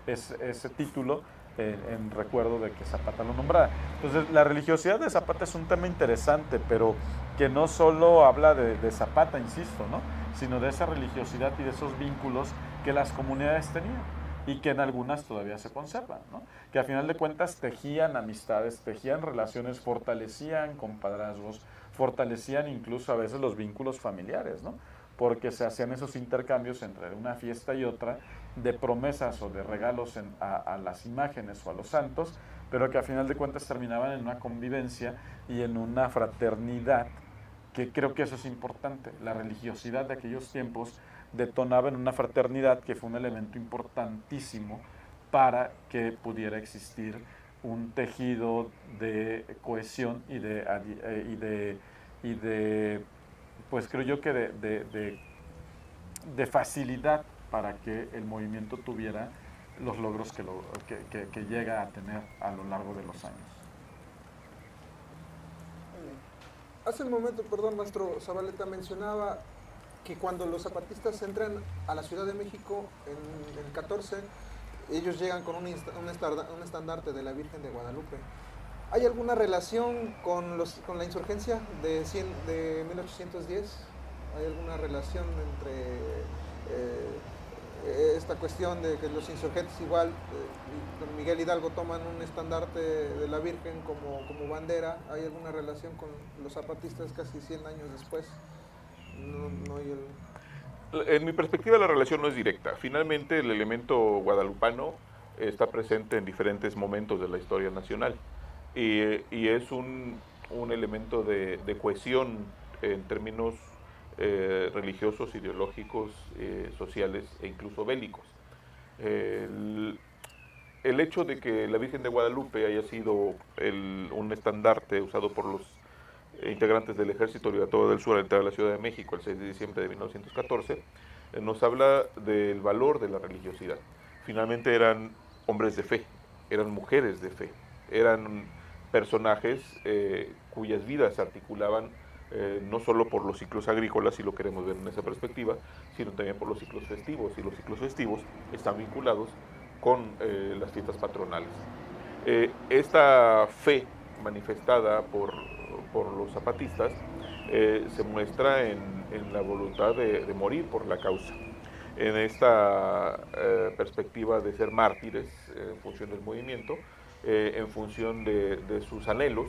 ese título en recuerdo de que Zapata lo nombrara. Entonces, la religiosidad de Zapata es un tema interesante, pero que no solo habla de Zapata, insisto, ¿no? Sino de esa religiosidad y de esos vínculos que las comunidades tenían y que en algunas todavía se conservan, ¿no? Que a final de cuentas tejían amistades, tejían relaciones, fortalecían compadrazgos, fortalecían incluso a veces los vínculos familiares, ¿no? Porque se hacían esos intercambios entre una fiesta y otra de promesas o de regalos a las imágenes o a los santos, pero que a final de cuentas terminaban en una convivencia y en una fraternidad, que creo que eso es importante. La religiosidad de aquellos tiempos detonaba en una fraternidad que fue un elemento importantísimo para que pudiera existir un tejido de cohesión y de pues creo yo que de facilidad para que el movimiento tuviera los logros que llega a tener a lo largo de los años. Hace un momento, perdón, maestro Zabaleta mencionaba que cuando los zapatistas entran a la Ciudad de México en el 14, ellos llegan con un estandarte de la Virgen de Guadalupe. ¿Hay alguna relación con la insurgencia de 1810? ¿Hay alguna relación entre esta cuestión de que los insurgentes igual, con Miguel Hidalgo toman un estandarte de la Virgen como bandera? ¿Hay alguna relación con los zapatistas casi 100 años después? No hay En mi perspectiva la relación no es directa. Finalmente el elemento guadalupano está presente en diferentes momentos de la historia nacional y es un elemento de cohesión en términos religiosos, ideológicos, sociales e incluso bélicos. El hecho de que la Virgen de Guadalupe haya sido un estandarte usado por los integrantes del Ejército Libertador del Sur al entrar a la Ciudad de México el 6 de diciembre de 1914, nos habla del valor de la religiosidad. Finalmente eran hombres de fe, eran mujeres de fe, eran personajes cuyas vidas se articulaban no solo por los ciclos agrícolas, si lo queremos ver en esa perspectiva, sino también por los ciclos festivos, y los ciclos festivos están vinculados con las fiestas patronales. Esta fe manifestada por los zapatistas se muestra en la voluntad de morir por la causa, en esta perspectiva de ser mártires en función del movimiento, en función de sus anhelos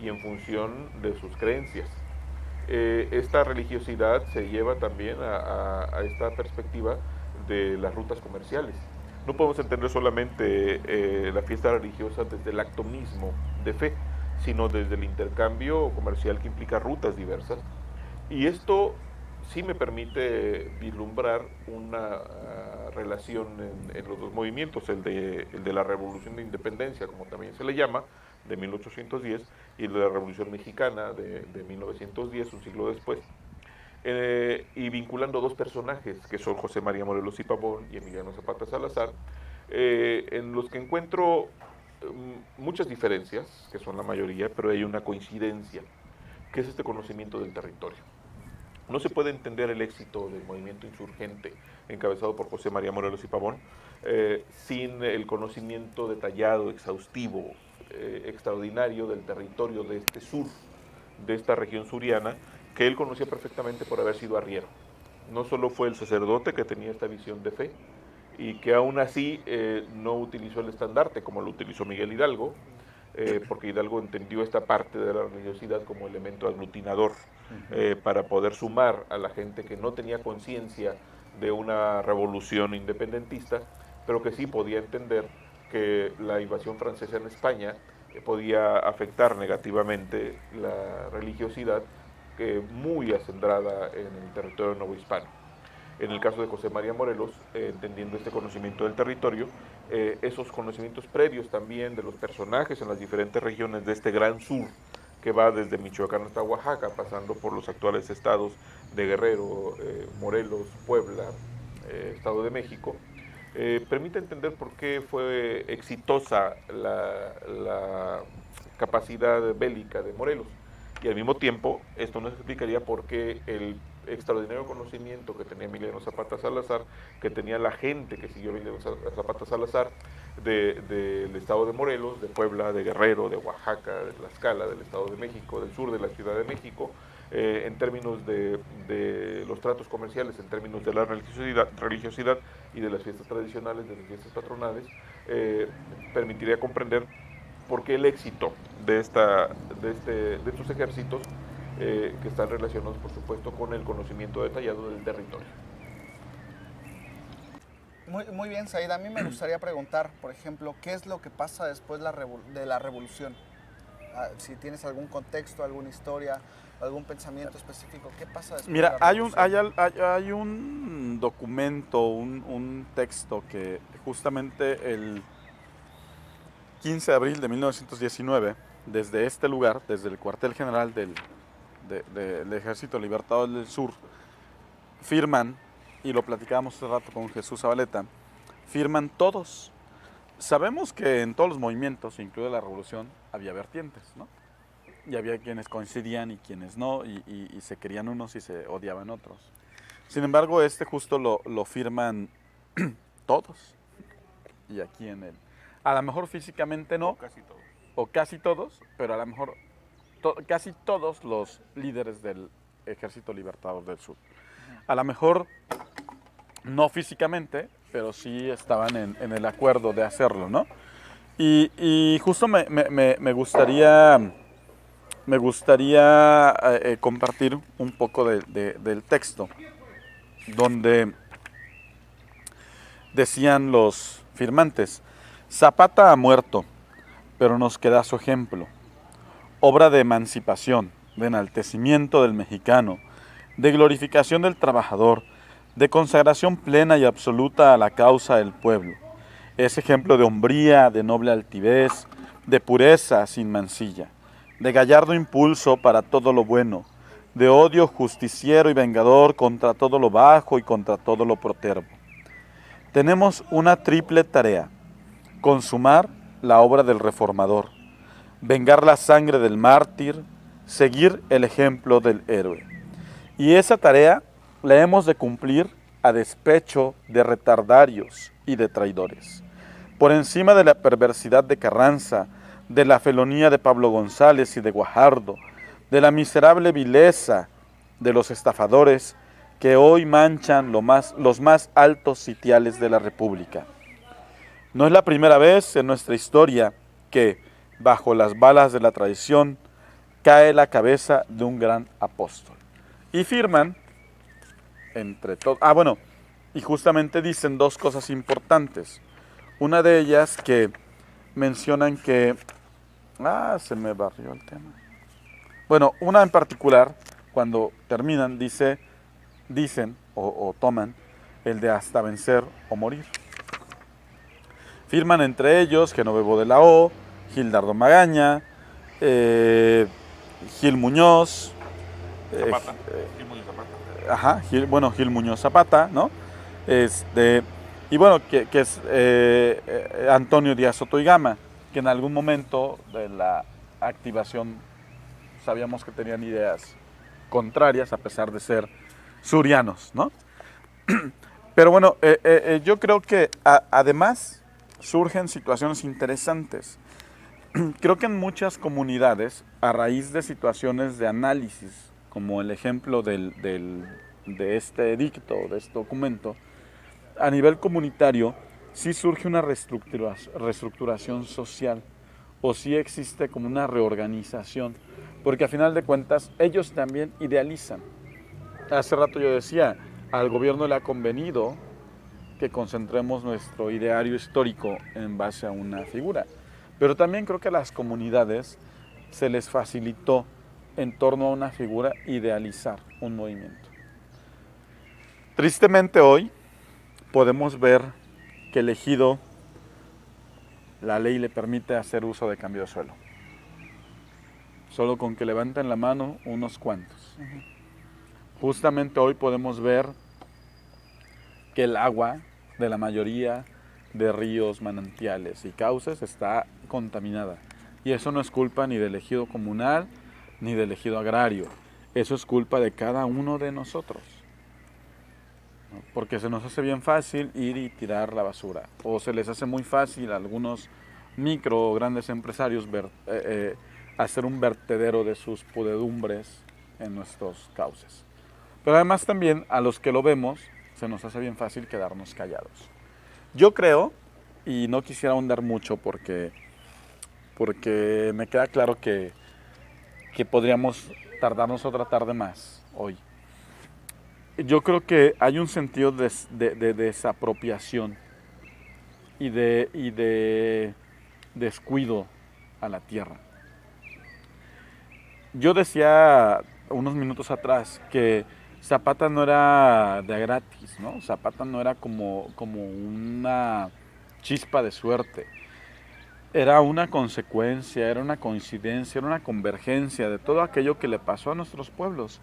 y en función de sus creencias. Esta religiosidad se lleva también a esta perspectiva de las rutas comerciales. No podemos entender solamente la fiesta religiosa desde el acto mismo de fe, sino desde el intercambio comercial que implica rutas diversas. Y esto sí me permite vislumbrar una relación en los dos movimientos, el de la Revolución de Independencia, como también se le llama, de 1810, y el de la Revolución Mexicana de 1910, un siglo después, y vinculando dos personajes, que son José María Morelos y Pavón y Emiliano Zapata Salazar, en los que encuentro muchas diferencias, que son la mayoría, pero hay una coincidencia, que es este conocimiento del territorio. No se puede entender el éxito del movimiento insurgente encabezado por José María Morelos y Pavón sin el conocimiento detallado, exhaustivo, extraordinario del territorio de este sur, de esta región suriana, que él conocía perfectamente por haber sido arriero. No solo fue el sacerdote que tenía esta visión de fe, y que aún así no utilizó el estandarte como lo utilizó Miguel Hidalgo, porque Hidalgo entendió esta parte de la religiosidad como elemento aglutinador para poder sumar a la gente que no tenía conciencia de una revolución independentista, pero que sí podía entender que la invasión francesa en España podía afectar negativamente la religiosidad muy acendrada en el territorio novohispano. En el caso de José María Morelos, entendiendo este conocimiento del territorio, esos conocimientos previos también de los personajes en las diferentes regiones de este gran sur, que va desde Michoacán hasta Oaxaca, pasando por los actuales estados de Guerrero, Morelos, Puebla, Estado de México, permite entender por qué fue exitosa la capacidad bélica de Morelos. Y al mismo tiempo, esto nos explicaría por qué el extraordinario conocimiento que tenía Emiliano Zapata Salazar, que tenía la gente que siguió a Emiliano Zapata Salazar, del estado de Morelos, de Puebla, de Guerrero, de Oaxaca, de Tlaxcala, del estado de México, del sur de la Ciudad de México, en términos de los tratos comerciales, en términos de la religiosidad y de las fiestas tradicionales, de las fiestas patronales, permitiría comprender por qué el éxito de estos ejércitos que están relacionados, por supuesto, con el conocimiento detallado del territorio. Muy bien, Said. A mí me gustaría preguntar, por ejemplo, ¿qué es lo que pasa después de la revolución? Si tienes algún contexto, alguna historia, algún pensamiento específico, ¿qué pasa después Mira, de la revolución? hay un documento, un texto que justamente el 15 de abril de 1919, desde este lugar, desde el cuartel general del Ejército Libertador del Sur, firman, y lo platicábamos hace rato con Jesús Zabaleta, firman todos. Sabemos que en todos los movimientos, incluida la revolución, había vertientes, ¿no? Y había quienes coincidían y quienes no, y se querían unos y se odiaban otros. Sin embargo, justo lo firman todos. Y aquí en él. A lo mejor físicamente no, o casi todos, pero a lo mejor casi todos los líderes del Ejército Libertador del Sur. A lo mejor no físicamente, pero sí estaban en el acuerdo de hacerlo, ¿no? Y justo me gustaría compartir un poco del texto, donde decían los firmantes: Zapata ha muerto, pero nos queda su ejemplo, obra de emancipación, de enaltecimiento del mexicano, de glorificación del trabajador, de consagración plena y absoluta a la causa del pueblo. Es ejemplo de hombría, de noble altivez, de pureza sin mancilla, de gallardo impulso para todo lo bueno, de odio justiciero y vengador contra todo lo bajo y contra todo lo protervo. Tenemos una triple tarea: consumar la obra del reformador, vengar la sangre del mártir, seguir el ejemplo del héroe. Y esa tarea la hemos de cumplir a despecho de retardarios y de traidores. Por encima de la perversidad de Carranza, de la felonía de Pablo González y de Guajardo, de la miserable vileza de los estafadores que hoy manchan los más altos sitiales de la República. No es la primera vez en nuestra historia que, bajo las balas de la traición, cae la cabeza de un gran apóstol. Y firman, entre todos, y justamente dicen dos cosas importantes. Una de ellas que mencionan que, se me barrió el tema. Bueno, una en particular, cuando terminan, dicen o toman el de hasta vencer o morir. Firman entre ellos Genovevo de la O, Gildardo Magaña, Gil Muñoz, Zapata, Gil Muñoz Zapata, ¿no? Y bueno, que es Antonio Díaz Soto y Gama, que en algún momento de la activación sabíamos que tenían ideas contrarias a pesar de ser surianos, ¿no? Pero bueno, yo creo que además surgen situaciones interesantes. Creo que en muchas comunidades, a raíz de situaciones de análisis, como el ejemplo de este edicto, de este documento, a nivel comunitario sí surge una reestructuración social o sí existe como una reorganización, porque a final de cuentas ellos también idealizan. Hace rato yo decía, al gobierno le ha convenido que concentremos nuestro ideario histórico en base a una figura, pero también creo que a las comunidades se les facilitó en torno a una figura idealizar un movimiento. Tristemente hoy podemos ver que el ejido, la ley le permite hacer uso de cambio de suelo. Solo con que levanten la mano unos cuantos. Justamente hoy podemos ver que el agua de la mayoría de ríos, manantiales y cauces está contaminada. Y eso no es culpa ni del ejido comunal ni del ejido agrario. Eso es culpa de cada uno de nosotros. Porque se nos hace bien fácil ir y tirar la basura. O se les hace muy fácil a algunos micro o grandes empresarios hacer un vertedero de sus pudedumbres en nuestros cauces. Pero además también a los que lo vemos se nos hace bien fácil quedarnos callados. Yo creo, y no quisiera ahondar mucho porque me queda claro que podríamos tardarnos otra tarde más hoy. Yo creo que hay un sentido de desapropiación y de descuido a la tierra. Yo decía unos minutos atrás que Zapata no era de a gratis, ¿no? Zapata no era como una chispa de suerte. Era una consecuencia, era una coincidencia, era una convergencia de todo aquello que le pasó a nuestros pueblos.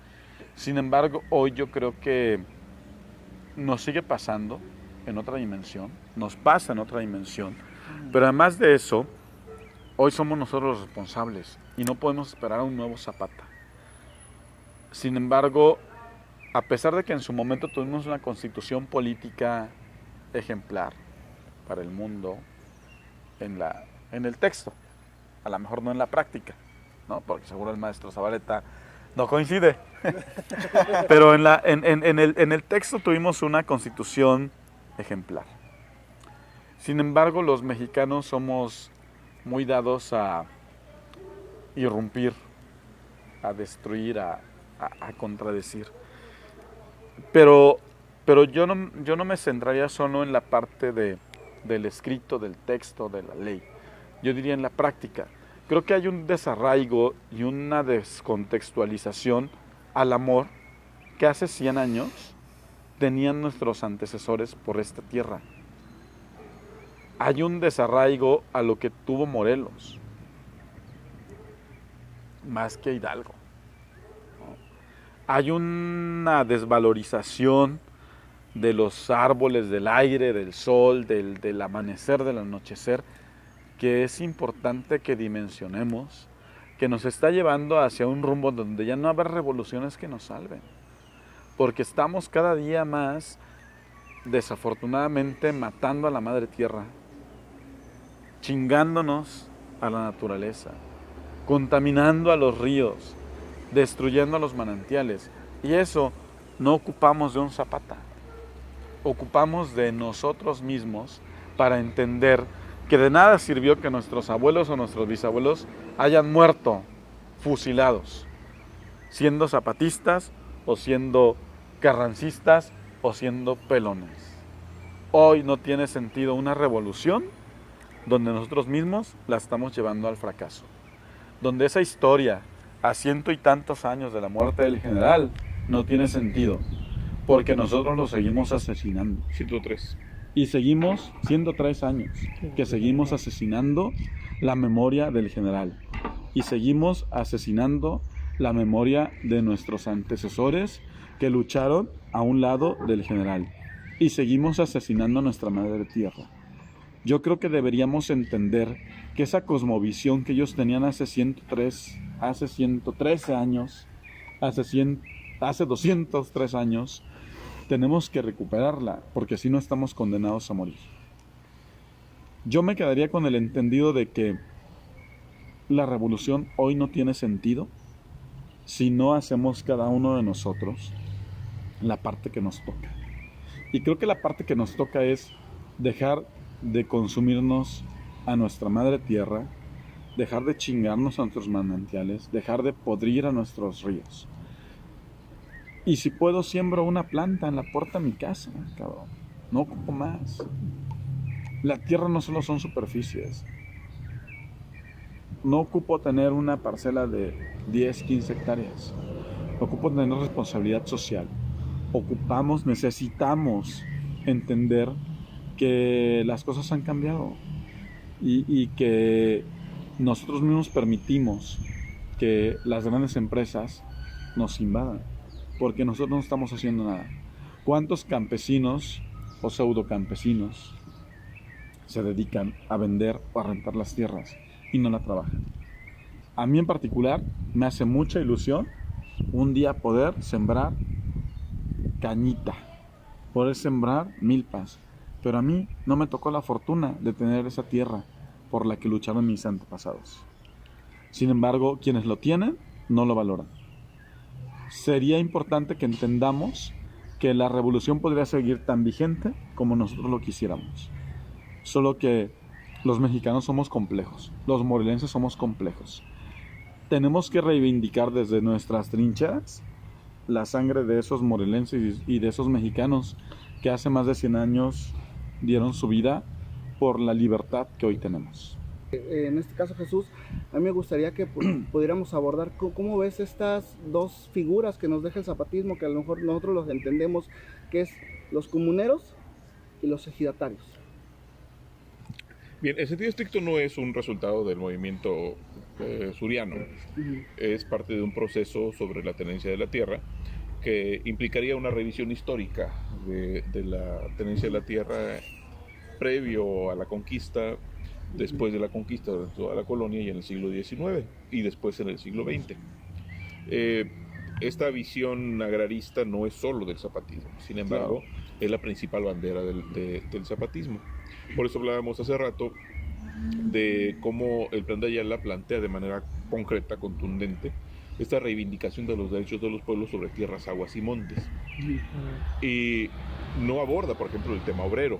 Sin embargo, hoy yo creo que nos sigue pasando en otra dimensión, nos pasa en otra dimensión, pero además de eso, hoy somos nosotros los responsables y no podemos esperar a un nuevo Zapata. Sin embargo, a pesar de que en su momento tuvimos una constitución política ejemplar para el mundo en el texto, a lo mejor no en la práctica, ¿no? Porque seguro el maestro Zabaleta no coincide, pero en el texto tuvimos una constitución ejemplar. Sin embargo, los mexicanos somos muy dados a irrumpir, a destruir, a contradecir. Pero yo no me centraría solo en la parte del escrito, del texto, de la ley. Yo diría en la práctica. Creo que hay un desarraigo y una descontextualización al amor que hace 100 años tenían nuestros antecesores por esta tierra. Hay un desarraigo a lo que tuvo Morelos, más que Hidalgo. Hay una desvalorización de los árboles, del aire, del sol, del amanecer, del anochecer, que es importante que dimensionemos, que nos está llevando hacia un rumbo donde ya no habrá revoluciones que nos salven, porque estamos cada día más, desafortunadamente, matando a la madre tierra, chingándonos a la naturaleza, contaminando a los ríos, destruyendo a los manantiales. Y eso no ocupamos de un Zapata, ocupamos de nosotros mismos para entender que de nada sirvió que nuestros abuelos o nuestros bisabuelos hayan muerto fusilados, siendo zapatistas o siendo carrancistas o siendo pelones. Hoy no tiene sentido una revolución donde nosotros mismos la estamos llevando al fracaso, donde esa historia a 100 y tantos años de la muerte del general no tiene sentido, porque nosotros lo seguimos asesinando. 103. Y seguimos, 103 años, que seguimos asesinando la memoria del general. Y seguimos asesinando la memoria de nuestros antecesores que lucharon a un lado del general. Y seguimos asesinando a nuestra madre tierra. Yo creo que deberíamos entender que esa cosmovisión que ellos tenían hace 113 años, hace 203 años, tenemos que recuperarla, porque si no estamos condenados a morir. Yo me quedaría con el entendido de que la revolución hoy no tiene sentido si no hacemos cada uno de nosotros la parte que nos toca. Y creo que la parte que nos toca es dejar de consumirnos a nuestra madre tierra, dejar de chingarnos a nuestros manantiales, dejar de podrir a nuestros ríos. Y si puedo, siembro una planta en la puerta de mi casa, cabrón. No ocupo más. La tierra no solo son superficies. No ocupo tener una parcela de 10, 15 hectáreas. Ocupo tener responsabilidad social. Necesitamos entender que las cosas han cambiado y que nosotros mismos permitimos que las grandes empresas nos invadan, porque nosotros no estamos haciendo nada. ¿Cuántos campesinos o pseudocampesinos se dedican a vender o a rentar las tierras y no la trabajan? A mí en particular me hace mucha ilusión un día poder sembrar cañita, poder sembrar milpas, pero a mí no me tocó la fortuna de tener esa tierra por la que lucharon mis antepasados. Sin embargo, quienes lo tienen no lo valoran. Sería importante que entendamos que la revolución podría seguir tan vigente como nosotros lo quisiéramos. Solo que los mexicanos somos complejos, los morelenses somos complejos. Tenemos que reivindicar desde nuestras trincheras la sangre de esos morelenses y de esos mexicanos que hace más de 100 años dieron su vida por la libertad que hoy tenemos. En este caso, Jesús, a mí me gustaría que pudiéramos abordar cómo ves estas dos figuras que nos deja el zapatismo, que a lo mejor nosotros los entendemos, que es los comuneros y los ejidatarios. Bien, en sentido estricto no es un resultado del movimiento suriano, es parte de un proceso sobre la tenencia de la tierra que implicaría una revisión histórica de la tenencia de la tierra previo a la conquista, después de la conquista de toda la colonia y en el siglo XIX y después en el siglo XX. Esta visión agrarista no es solo del zapatismo, sin embargo, es la principal bandera del zapatismo. Por eso hablábamos hace rato de cómo el Plan de Ayala plantea de manera concreta, contundente, esta reivindicación de los derechos de los pueblos sobre tierras, aguas y montes. Y no aborda, por ejemplo, el tema obrero,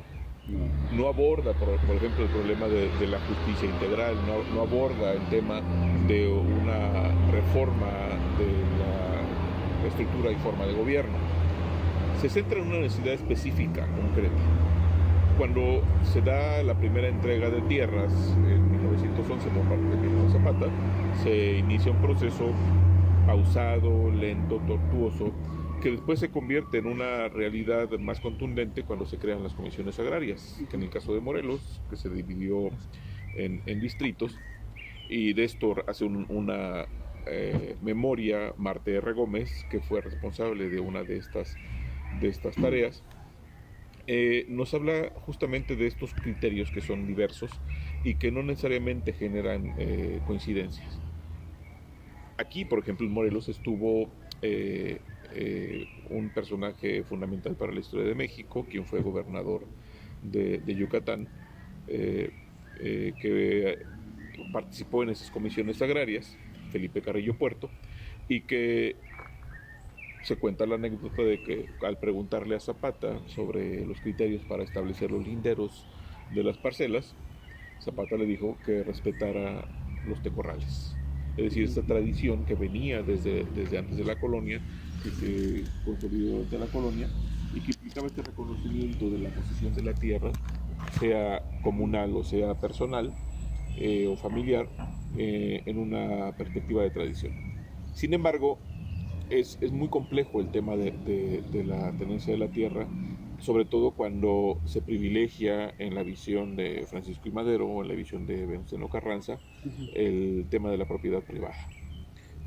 no aborda, por ejemplo, el problema de la justicia integral, no aborda el tema de una reforma de la estructura y forma de gobierno. Se centra en una necesidad específica, concreta. Cuando se da la primera entrega de tierras en 1911 por parte de Emiliano Zapata, se inicia un proceso pausado, lento, tortuoso, que después se convierte en una realidad más contundente cuando se crean las comisiones agrarias, que en el caso de Morelos, que se dividió en distritos, y de esto hace una memoria Marte R. Gómez, que fue responsable de una de estas tareas. Nos habla justamente de estos criterios que son diversos y que no necesariamente generan coincidencias. Aquí, por ejemplo, en Morelos estuvo un personaje fundamental para la historia de México, quien fue gobernador de Yucatán, que participó en esas comisiones agrarias, Felipe Carrillo Puerto, y que se cuenta la anécdota de que al preguntarle a Zapata sobre los criterios para establecer los linderos de las parcelas, Zapata le dijo que respetara los tecorrales. Es decir, esta tradición que venía desde antes de la colonia, que se consolidó desde la colonia y que implicaba este reconocimiento de la posesión de la tierra, sea comunal o sea personal o familiar, en una perspectiva de tradición. Sin embargo, es muy complejo el tema de la tenencia de la tierra, sobre todo cuando se privilegia en la visión de Francisco I. Madero o en la visión de Venustiano Carranza el tema de la propiedad privada,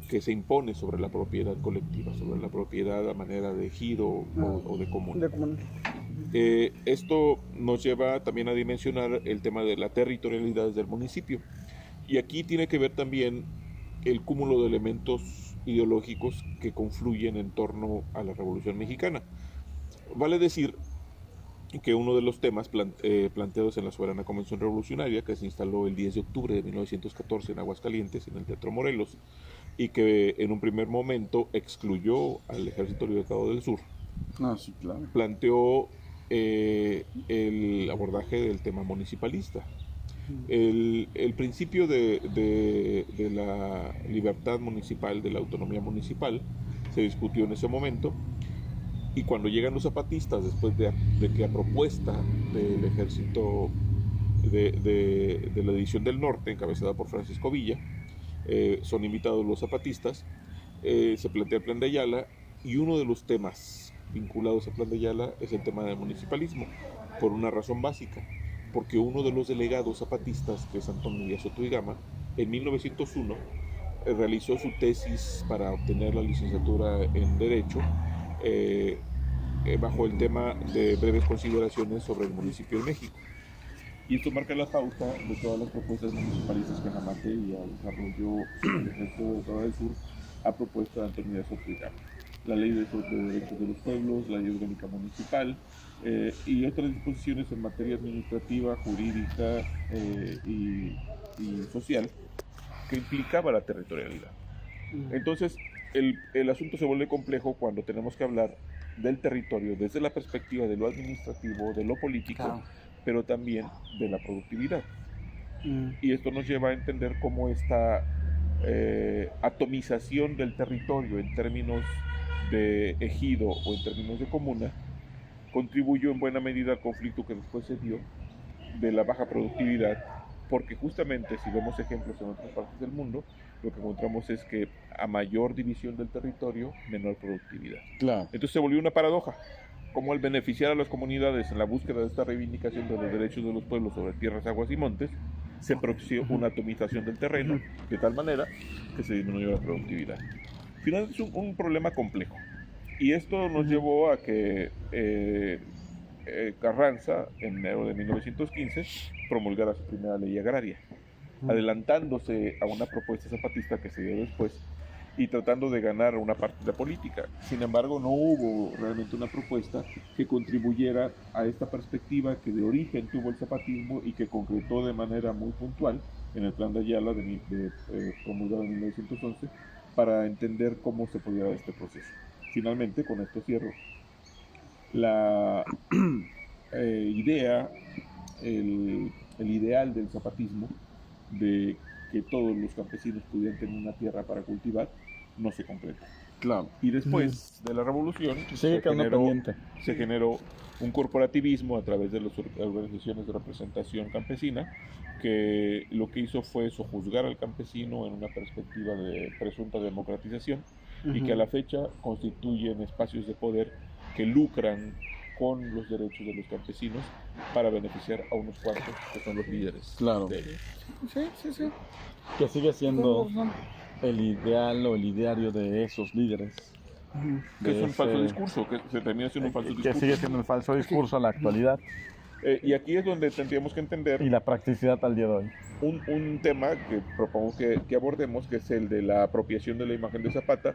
que se impone sobre la propiedad colectiva, sobre la propiedad a manera de ejido o de común. Esto nos lleva también a dimensionar el tema de la territorialidad del municipio, y aquí tiene que ver también el cúmulo de elementos ideológicos que confluyen en torno a la Revolución Mexicana. Vale decir que uno de los temas planteados en la Soberana Convención Revolucionaria, que se instaló el 10 de octubre de 1914 en Aguascalientes, en el Teatro Morelos, y que en un primer momento excluyó al Ejército Libertador del Sur, Sí, claro. planteó el abordaje del tema municipalista. El principio de la libertad municipal, de la autonomía municipal, se discutió en ese momento, y cuando llegan los zapatistas, después de que a propuesta del ejército de la División del Norte, encabezada por Francisco Villa, son invitados los zapatistas, se plantea el Plan de Ayala, y uno de los temas vinculados al Plan de Ayala es el tema del municipalismo, por una razón básica, porque uno de los delegados zapatistas, que es Antonio Díaz Soto y Gama, en 1901 realizó su tesis para obtener la licenciatura en Derecho bajo el tema de breves consideraciones sobre el municipio de México. Y esto marca la pauta de todas las propuestas municipalistas que en la materia desarrolló el ejército de Torre del Sur a propuesta de Antonio Díaz Soto y Gama. La ley de derechos de los pueblos, la ley orgánica municipal y otras disposiciones en materia administrativa, jurídica y social que implicaba la territorialidad. Entonces, el asunto se vuelve complejo cuando tenemos que hablar del territorio desde la perspectiva de lo administrativo, de lo político, claro, pero también de la productividad. Y esto nos lleva a entender cómo esta atomización del territorio en términos de ejido o en términos de comuna contribuyó en buena medida al conflicto que después se dio de la baja productividad, porque justamente si vemos ejemplos en otras partes del mundo, lo que encontramos es que a mayor división del territorio, menor productividad. Claro. Entonces se volvió una paradoja, como al beneficiar a las comunidades en la búsqueda de esta reivindicación de los derechos de los pueblos sobre tierras, aguas y montes, se produjo una atomización del terreno de tal manera que se disminuyó la productividad. Finalmente es un problema complejo, y esto nos llevó a que Carranza, en enero de 1915, promulgara su primera ley agraria, adelantándose a una propuesta zapatista que se dio después y tratando de ganar una partida política. Sin embargo, no hubo realmente una propuesta que contribuyera a esta perspectiva que de origen tuvo el zapatismo y que concretó de manera muy puntual en el Plan de Ayala promulgado en 1911, para entender cómo se podía dar este proceso. Finalmente, con esto cierro, la idea, el ideal del zapatismo de que todos los campesinos pudieran tener una tierra para cultivar no se concreta. Claro. Y después de la revolución se generó un corporativismo a través de las organizaciones de representación campesina, que lo que hizo fue sojuzgar al campesino en una perspectiva de presunta democratización, y que a la fecha constituyen espacios de poder que lucran con los derechos de los campesinos para beneficiar a unos cuantos que son los líderes. Claro. De ellos. Sí. Que sigue siendo el ideal o el ideario de esos líderes. Que es un falso discurso, que se termina siendo un falso discurso. Que sigue siendo un falso discurso en la actualidad. Y aquí es donde tendríamos que entender... Y la practicidad al día de hoy. Un tema que propongo que abordemos, que es el de la apropiación de la imagen de Zapata,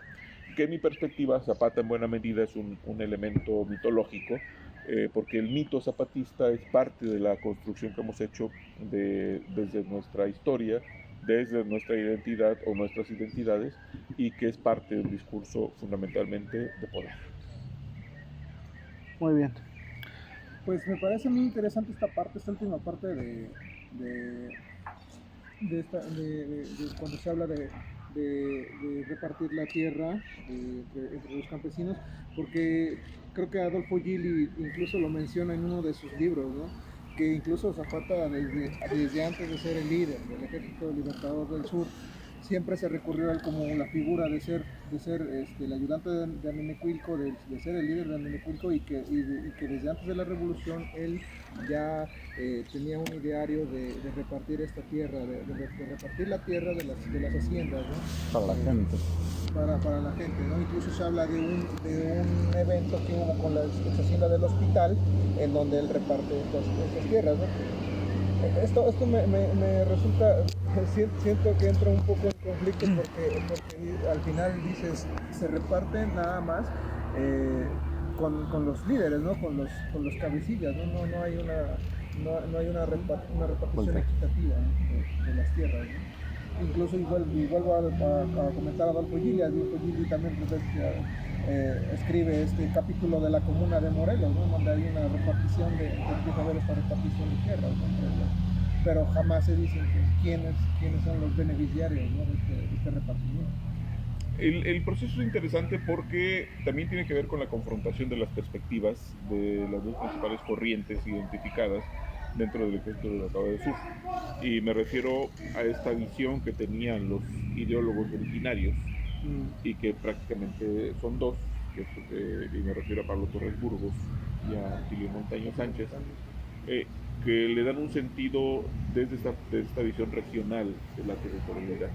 que en mi perspectiva Zapata en buena medida es un elemento mitológico, porque el mito zapatista es parte de la construcción que hemos hecho desde nuestra historia, desde nuestra identidad o nuestras identidades, y que es parte de un discurso fundamentalmente de poder. Muy bien. Pues me parece muy interesante esta última parte de cuando se habla de repartir la tierra entre los campesinos, porque creo que Adolfo Gili incluso lo menciona en uno de sus libros, ¿no? Que incluso Zapata desde antes de ser el líder del Ejército Libertador del Sur siempre se recurrió a él como la figura de ser el ayudante de Amenecuilco, de ser el líder de Amenecuilco, y que desde antes de la revolución él ya tenía un ideario de repartir esta tierra, de repartir la tierra de las haciendas, ¿no? Para la gente. Para la gente, ¿no? Incluso se habla de un evento que hubo con la hacienda del hospital, en donde él reparte estas tierras, ¿no? Esto me resulta, siento que entra un poco en conflicto porque al final dices, se reparten nada más con los líderes, ¿no? Con los cabecillas, no hay una repartición equitativa, ¿no? de las tierras, ¿no? incluso y vuelvo a comentar a Adolfo Gili. Adolfo Gili también pues, escribe este capítulo de la comuna de Morelos, ¿no? Donde hay una repartición empieza a haber esta repartición de tierras, ¿no? Pero jamás se dicen pues, quiénes son los beneficiarios, ¿no? de este repartimiento. El proceso es interesante porque también tiene que ver con la confrontación de las perspectivas de las dos principales corrientes identificadas dentro del ejército de la Cabo del Sur. Y me refiero a esta visión que tenían los ideólogos originarios y que prácticamente son dos, y me refiero a Pablo Torres Burgos y a Atilio Montaño Sánchez, que le dan un sentido desde esta visión regional de la territorialidad.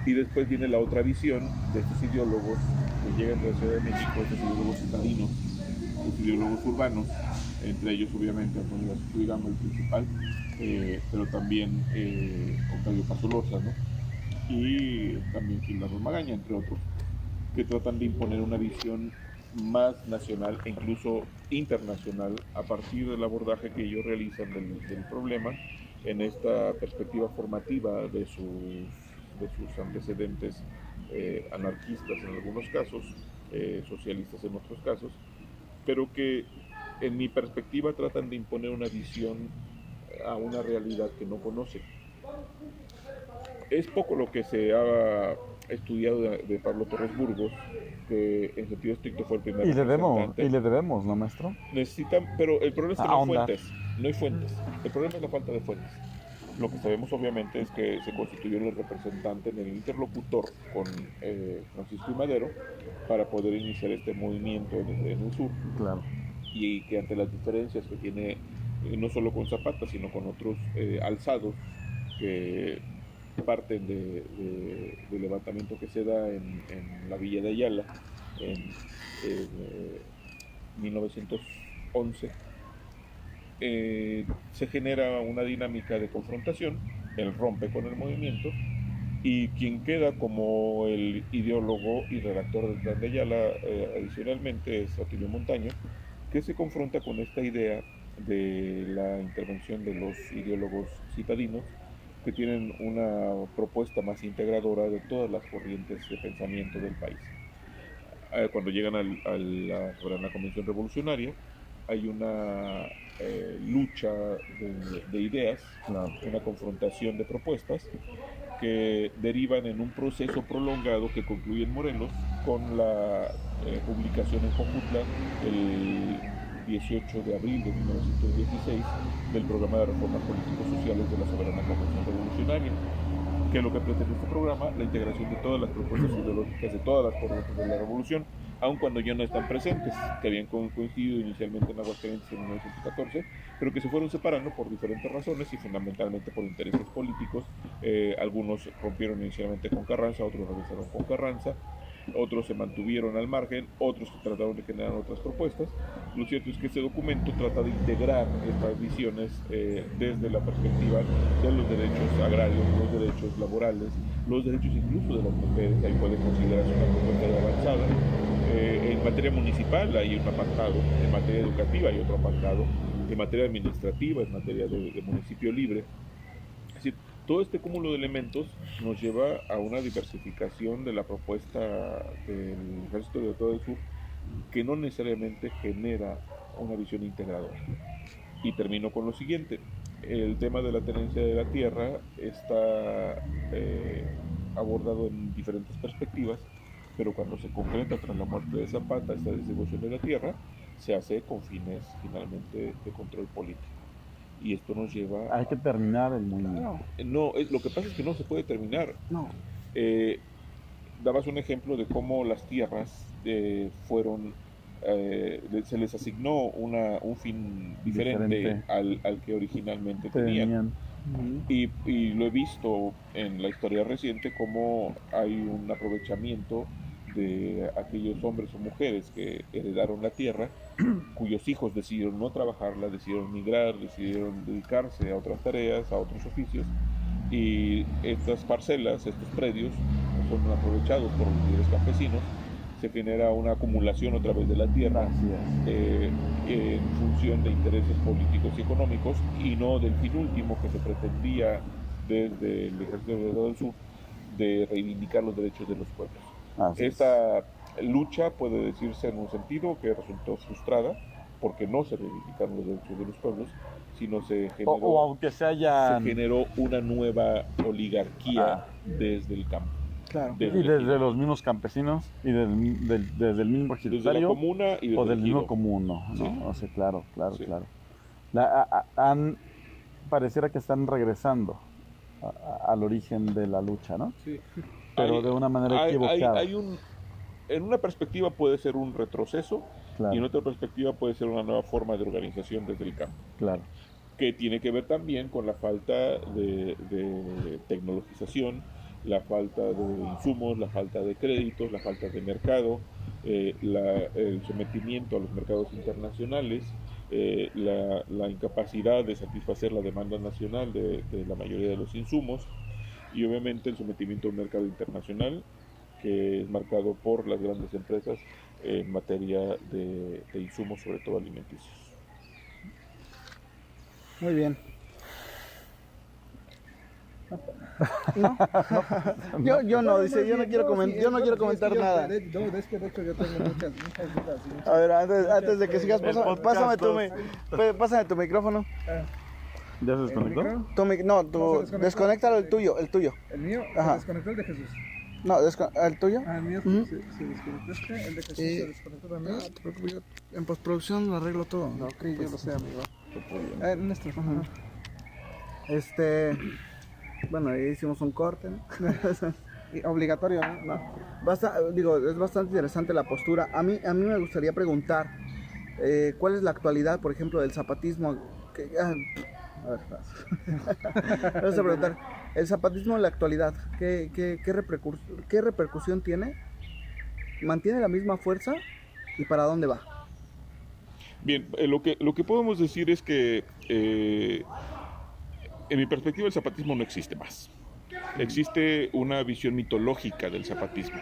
Y después viene la otra visión de estos ideólogos que llegan de la Ciudad de México, estos ideólogos citadinos, estos ideólogos urbanos, entre ellos obviamente Antonio Gastón Digamos, el principal, pero también Octavio Pazoloza, ¿no? Y también Gildardo Magaña, entre otros, que tratan de imponer una visión más nacional e incluso internacional a partir del abordaje que ellos realizan del problema en esta perspectiva formativa de sus antecedentes anarquistas en algunos casos, socialistas en otros casos, pero que en mi perspectiva tratan de imponer una visión a una realidad que no conocen. Es poco lo que se ha estudiado de Pablo Torres Burgos, que en sentido estricto fue el primer representante. Y le debemos, ¿no, maestro? Necesitan, pero el problema es que no hay fuentes. El problema es la falta de fuentes. Lo que sabemos obviamente es que se constituyó el representante en el interlocutor con Francisco I. Madero para poder iniciar este movimiento en el sur. Claro. Y que ante las diferencias que tiene no solo con Zapata, sino con otros alzados que parten del levantamiento que se da en la villa de Ayala en 1911, se genera una dinámica de confrontación, él rompe con el movimiento y quien queda como el ideólogo y redactor del Plan de Ayala adicionalmente es Atilio Montaño, que se confronta con esta idea de la intervención de los ideólogos citadinos que tienen una propuesta más integradora de todas las corrientes de pensamiento del país. Cuando llegan a la Soberana Convención Revolucionaria, hay una lucha de ideas, una confrontación de propuestas que derivan en un proceso prolongado que concluye en Morelos con la publicación en Jojutla el 18 de abril de 1916 del programa de reformas político-sociales de la Soberana Convención Revolucionaria, que lo que pretende este programa, la integración de todas las propuestas ideológicas de todas las corrientes de la revolución, aun cuando ya no están presentes, que habían coincidido inicialmente en Aguascalientes en 1914, pero que se fueron separando por diferentes razones y fundamentalmente por intereses políticos. Algunos rompieron inicialmente con Carranza, otros regresaron con Carranza, otros se mantuvieron al margen, otros trataron de generar otras propuestas. Lo cierto es que este documento trata de integrar estas visiones desde la perspectiva de los derechos agrarios, los derechos laborales, los derechos incluso de las mujeres. Ahí puede considerarse una propuesta de avanzada. En materia municipal hay un apartado, en materia educativa hay otro apartado, en materia administrativa, en materia de municipio libre. Es decir, todo este cúmulo de elementos nos lleva a una diversificación de la propuesta del Ejército Libertador del Sur que no necesariamente genera una visión integradora. Y termino con lo siguiente. El tema de la tenencia de la tierra está abordado en diferentes perspectivas, pero cuando se concreta tras la muerte de Zapata esta distribución de la tierra, se hace con fines finalmente de control político. Y esto nos lleva... Hay que terminar el movimiento. No, lo que pasa es que no se puede terminar. No. Dabas un ejemplo de cómo las tierras fueron... se les asignó un fin diferente. Al que originalmente tenían. Y lo he visto en la historia reciente cómo hay un aprovechamiento de aquellos hombres o mujeres que heredaron la tierra, cuyos hijos decidieron no trabajarla, decidieron migrar, decidieron dedicarse a otras tareas, a otros oficios, y estas parcelas, estos predios, son aprovechados por los líderes campesinos. Se genera una acumulación otra vez de la tierra en función de intereses políticos y económicos y no del fin último que se pretendía desde el Ejército del Sur de reivindicar los derechos de los pueblos. Así es. Esta lucha puede decirse en un sentido que resultó frustrada porque no se reivindicaron los derechos de los pueblos, sino se generó, O aunque se haya... se generó una nueva oligarquía desde el campo. Claro. Y desde los mismos campesinos y desde el mismo Desde la ejidatario comuna y desde o del el mismo ejido. comuno, ¿no? Sí. O sea, claro. Sí. Pareciera que están regresando al origen de la lucha, ¿no? Sí. Pero de una manera equivocada. En una perspectiva puede ser un retroceso Claro. y en otra perspectiva puede ser una nueva forma de organización desde el campo, Claro. que tiene que ver también con la falta de tecnologización, la falta de insumos, la falta de créditos, la falta de mercado, el sometimiento a los mercados internacionales, la incapacidad de satisfacer la demanda nacional de la mayoría de los insumos y obviamente el sometimiento a un mercado internacional que es marcado por las grandes empresas en materia de insumos, sobre todo alimenticios. Muy bien. Yo no, dice, yo no quiero comentar nada. De hecho, yo tengo muchas dudas. A ver, antes de que sigas, El podcast pásame tu micrófono. ¿Ya se desconectó? Desconéctalo el tuyo. El mío Ajá. se desconectó, el de Jesús. No, el tuyo. El mío Ujú. se desconectó, el de Jesús se desconectó también. No te preocupes, yo en postproducción lo arreglo todo. No, ok, yo lo sé, amigo. Néstor. Ajá. Bueno, ahí hicimos un corte, ¿no? Y obligatorio, ¿no? Es bastante interesante la postura. A mí me gustaría preguntar, ¿cuál es la actualidad, por ejemplo, del zapatismo? A ver, vamos a preguntar, el zapatismo en la actualidad, ¿qué repercusión tiene? ¿Mantiene la misma fuerza? ¿Y para dónde va? Bien, lo que podemos decir es que en mi perspectiva el zapatismo no existe más. Existe una visión mitológica del zapatismo,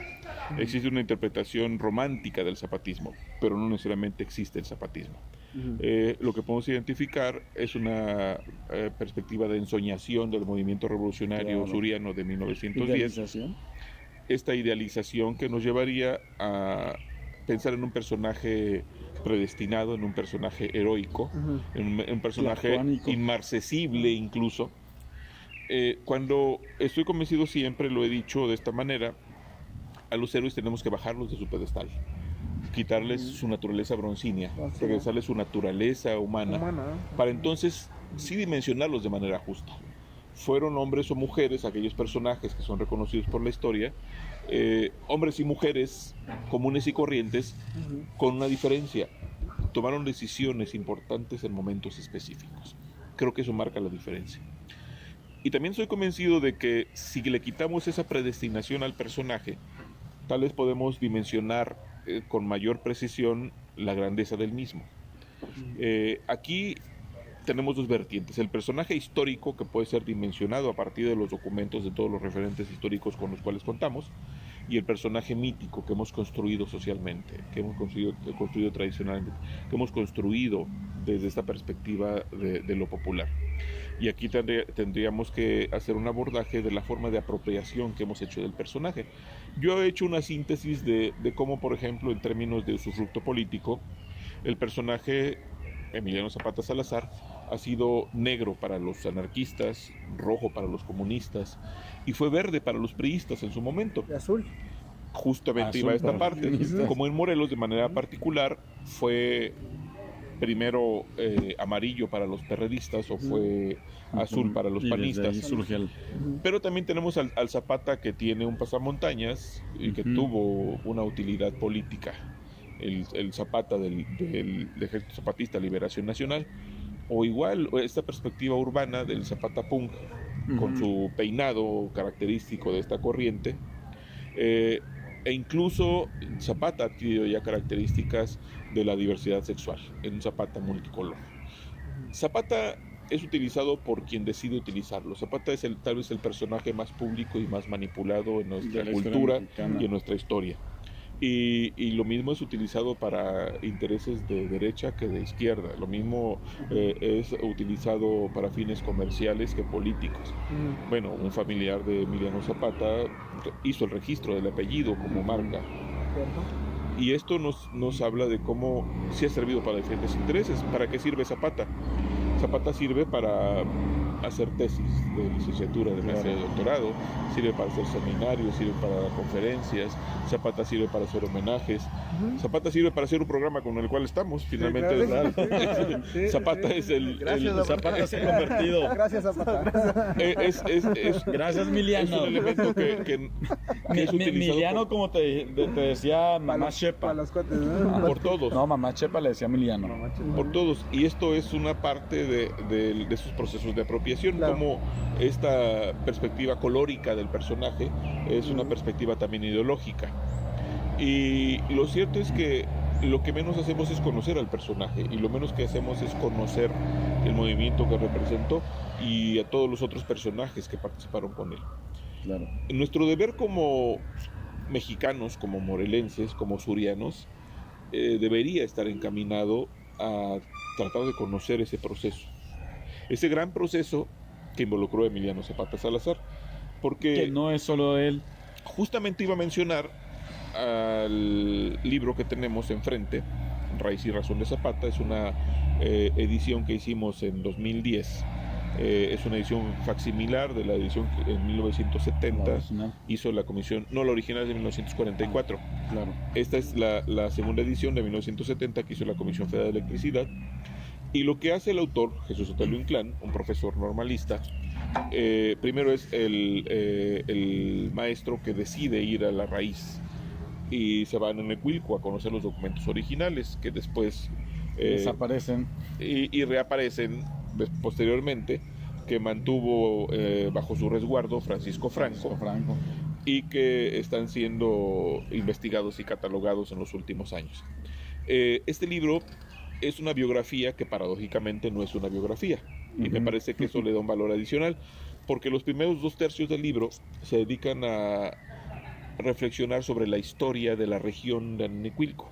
existe una interpretación romántica del zapatismo, pero no necesariamente existe el zapatismo. Lo que podemos identificar es una perspectiva de ensoñación del movimiento revolucionario suriano de 1910. Esta idealización que nos llevaría a pensar en un personaje predestinado, en un personaje heroico, en un personaje Platónico, inmarcesible incluso. Cuando estoy convencido, siempre lo he dicho de esta manera, a los héroes tenemos que bajarlos de su pedestal, quitarles su naturaleza broncínea, regresarles su naturaleza humana, para entonces sí dimensionarlos de manera justa. Fueron hombres o mujeres, aquellos personajes que son reconocidos por la historia, hombres y mujeres comunes y corrientes, con una diferencia. Tomaron decisiones importantes en momentos específicos. Creo que eso marca la diferencia. Y también soy convencido de que si le quitamos esa predestinación al personaje, tal vez podemos dimensionar con mayor precisión la grandeza del mismo. Aquí tenemos dos vertientes: el personaje histórico, que puede ser dimensionado a partir de los documentos de todos los referentes históricos con los cuales contamos, y el personaje mítico que hemos construido socialmente, que hemos construido tradicionalmente, que hemos construido desde esta perspectiva de lo popular. Y aquí tendríamos que hacer un abordaje de la forma de apropiación que hemos hecho del personaje. Yo he hecho una síntesis de cómo, por ejemplo, en términos de usufructo político, el personaje Emiliano Zapata Salazar ha sido negro para los anarquistas, rojo para los comunistas y fue verde para los priistas en su momento. ¿Y azul? Justamente Azul iba a esta para los parte. comunistas. Como en Morelos, de manera particular, fue primero amarillo para los perredistas o fue azul para los Y desde ahí panistas. surge el... Pero también tenemos al Zapata, que tiene un pasamontañas y que tuvo una utilidad política. El Zapata del Ejército Zapatista Liberación Nacional, o igual esta perspectiva urbana del Zapata Punk, con su peinado característico de esta corriente, e incluso Zapata ha adquirido ya características de la diversidad sexual, en un Zapata multicolor. Zapata es utilizado por quien decide utilizarlo. Zapata es tal vez el personaje más público y más manipulado en nuestra cultura y en nuestra historia. Y lo mismo es utilizado para intereses de derecha que de izquierda. Lo mismo es utilizado para fines comerciales que políticos. Bueno, un familiar de Emiliano Zapata hizo el registro del apellido como marca. Y esto nos habla de cómo sí ha servido para diferentes intereses. ¿Para qué sirve Zapata? Zapata sirve para hacer tesis de licenciatura, de maestría, de doctorado, sirve para hacer seminarios, sirve para dar conferencias, Zapata sirve para hacer homenajes, Zapata sirve para hacer un programa con el cual estamos, finalmente. Zapata es el... Zapata se ha convertido. Gracias, Zapata. Gracias, Emiliano. Es un elemento que es utilizado Emiliano, como te decía mamá Chepa. Para los cuates, ¿no? por todos. No, mamá Chepa le decía Emiliano. Por todos. Y esto es una parte de sus procesos de apropiación, Claro. como esta perspectiva colórica del personaje es una perspectiva también ideológica. Y lo cierto es que lo que menos hacemos es conocer al personaje, y lo menos que hacemos es conocer el movimiento que representó y a todos los otros personajes que participaron con él. Claro. Nuestro deber como mexicanos, como morelenses, como surianos, debería estar encaminado a tratar de conocer ese proceso. Ese gran proceso que involucró a Emiliano Zapata Salazar, porque Que no es solo él. justamente iba a mencionar al libro que tenemos enfrente, Raíz y Razón de Zapata. Es una edición que hicimos en 2010. Es una edición facsimilar de la edición que en 1970 La original. hizo la comisión, no, la original es de 1944. Claro. Esta es la segunda edición de 1970 que hizo la Comisión Federal de Electricidad. Y lo que hace el autor, Jesús Otelio Inclán, un profesor normalista, primero es el maestro que decide ir a la raíz y se va a Nenecuilco a conocer los documentos originales que después Desaparecen. y reaparecen posteriormente, que mantuvo bajo su resguardo Francisco Franco, y que están siendo investigados y catalogados en los últimos años. Este libro es una biografía que paradójicamente no es una biografía, y me parece que eso le da un valor adicional, porque los primeros 2/3 del libro se dedican a reflexionar sobre la historia de la región de Nenecuilco,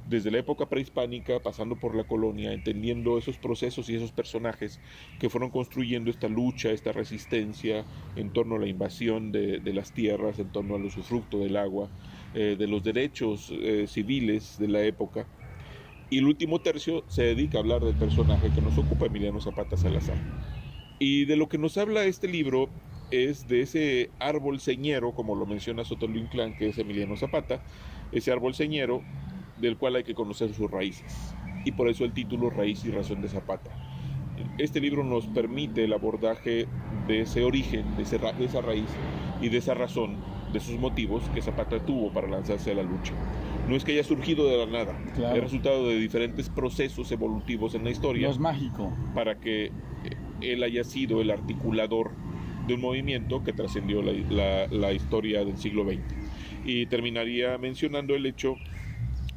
desde la época prehispánica, pasando por la colonia, entendiendo esos procesos y esos personajes que fueron construyendo esta lucha, esta resistencia en torno a la invasión de las tierras, en torno al usufructo del agua, de los derechos civiles de la época. Y el último tercio se dedica a hablar del personaje que nos ocupa, Emiliano Zapata Salazar. Y de lo que nos habla este libro es de ese árbol señero, como lo menciona Otelio Inclán, que es Emiliano Zapata, ese árbol señero del cual hay que conocer sus raíces. Y por eso el título Raíz y Razón de Zapata. Este libro nos permite el abordaje de ese origen, de esa raíz y de esa razón, de sus motivos que Zapata tuvo para lanzarse a la lucha. No es que haya surgido de la nada, Claro. es resultado de diferentes procesos evolutivos en la historia, No es mágico. para que él haya sido el articulador de un movimiento que trascendió la historia del siglo XX. Y terminaría mencionando el hecho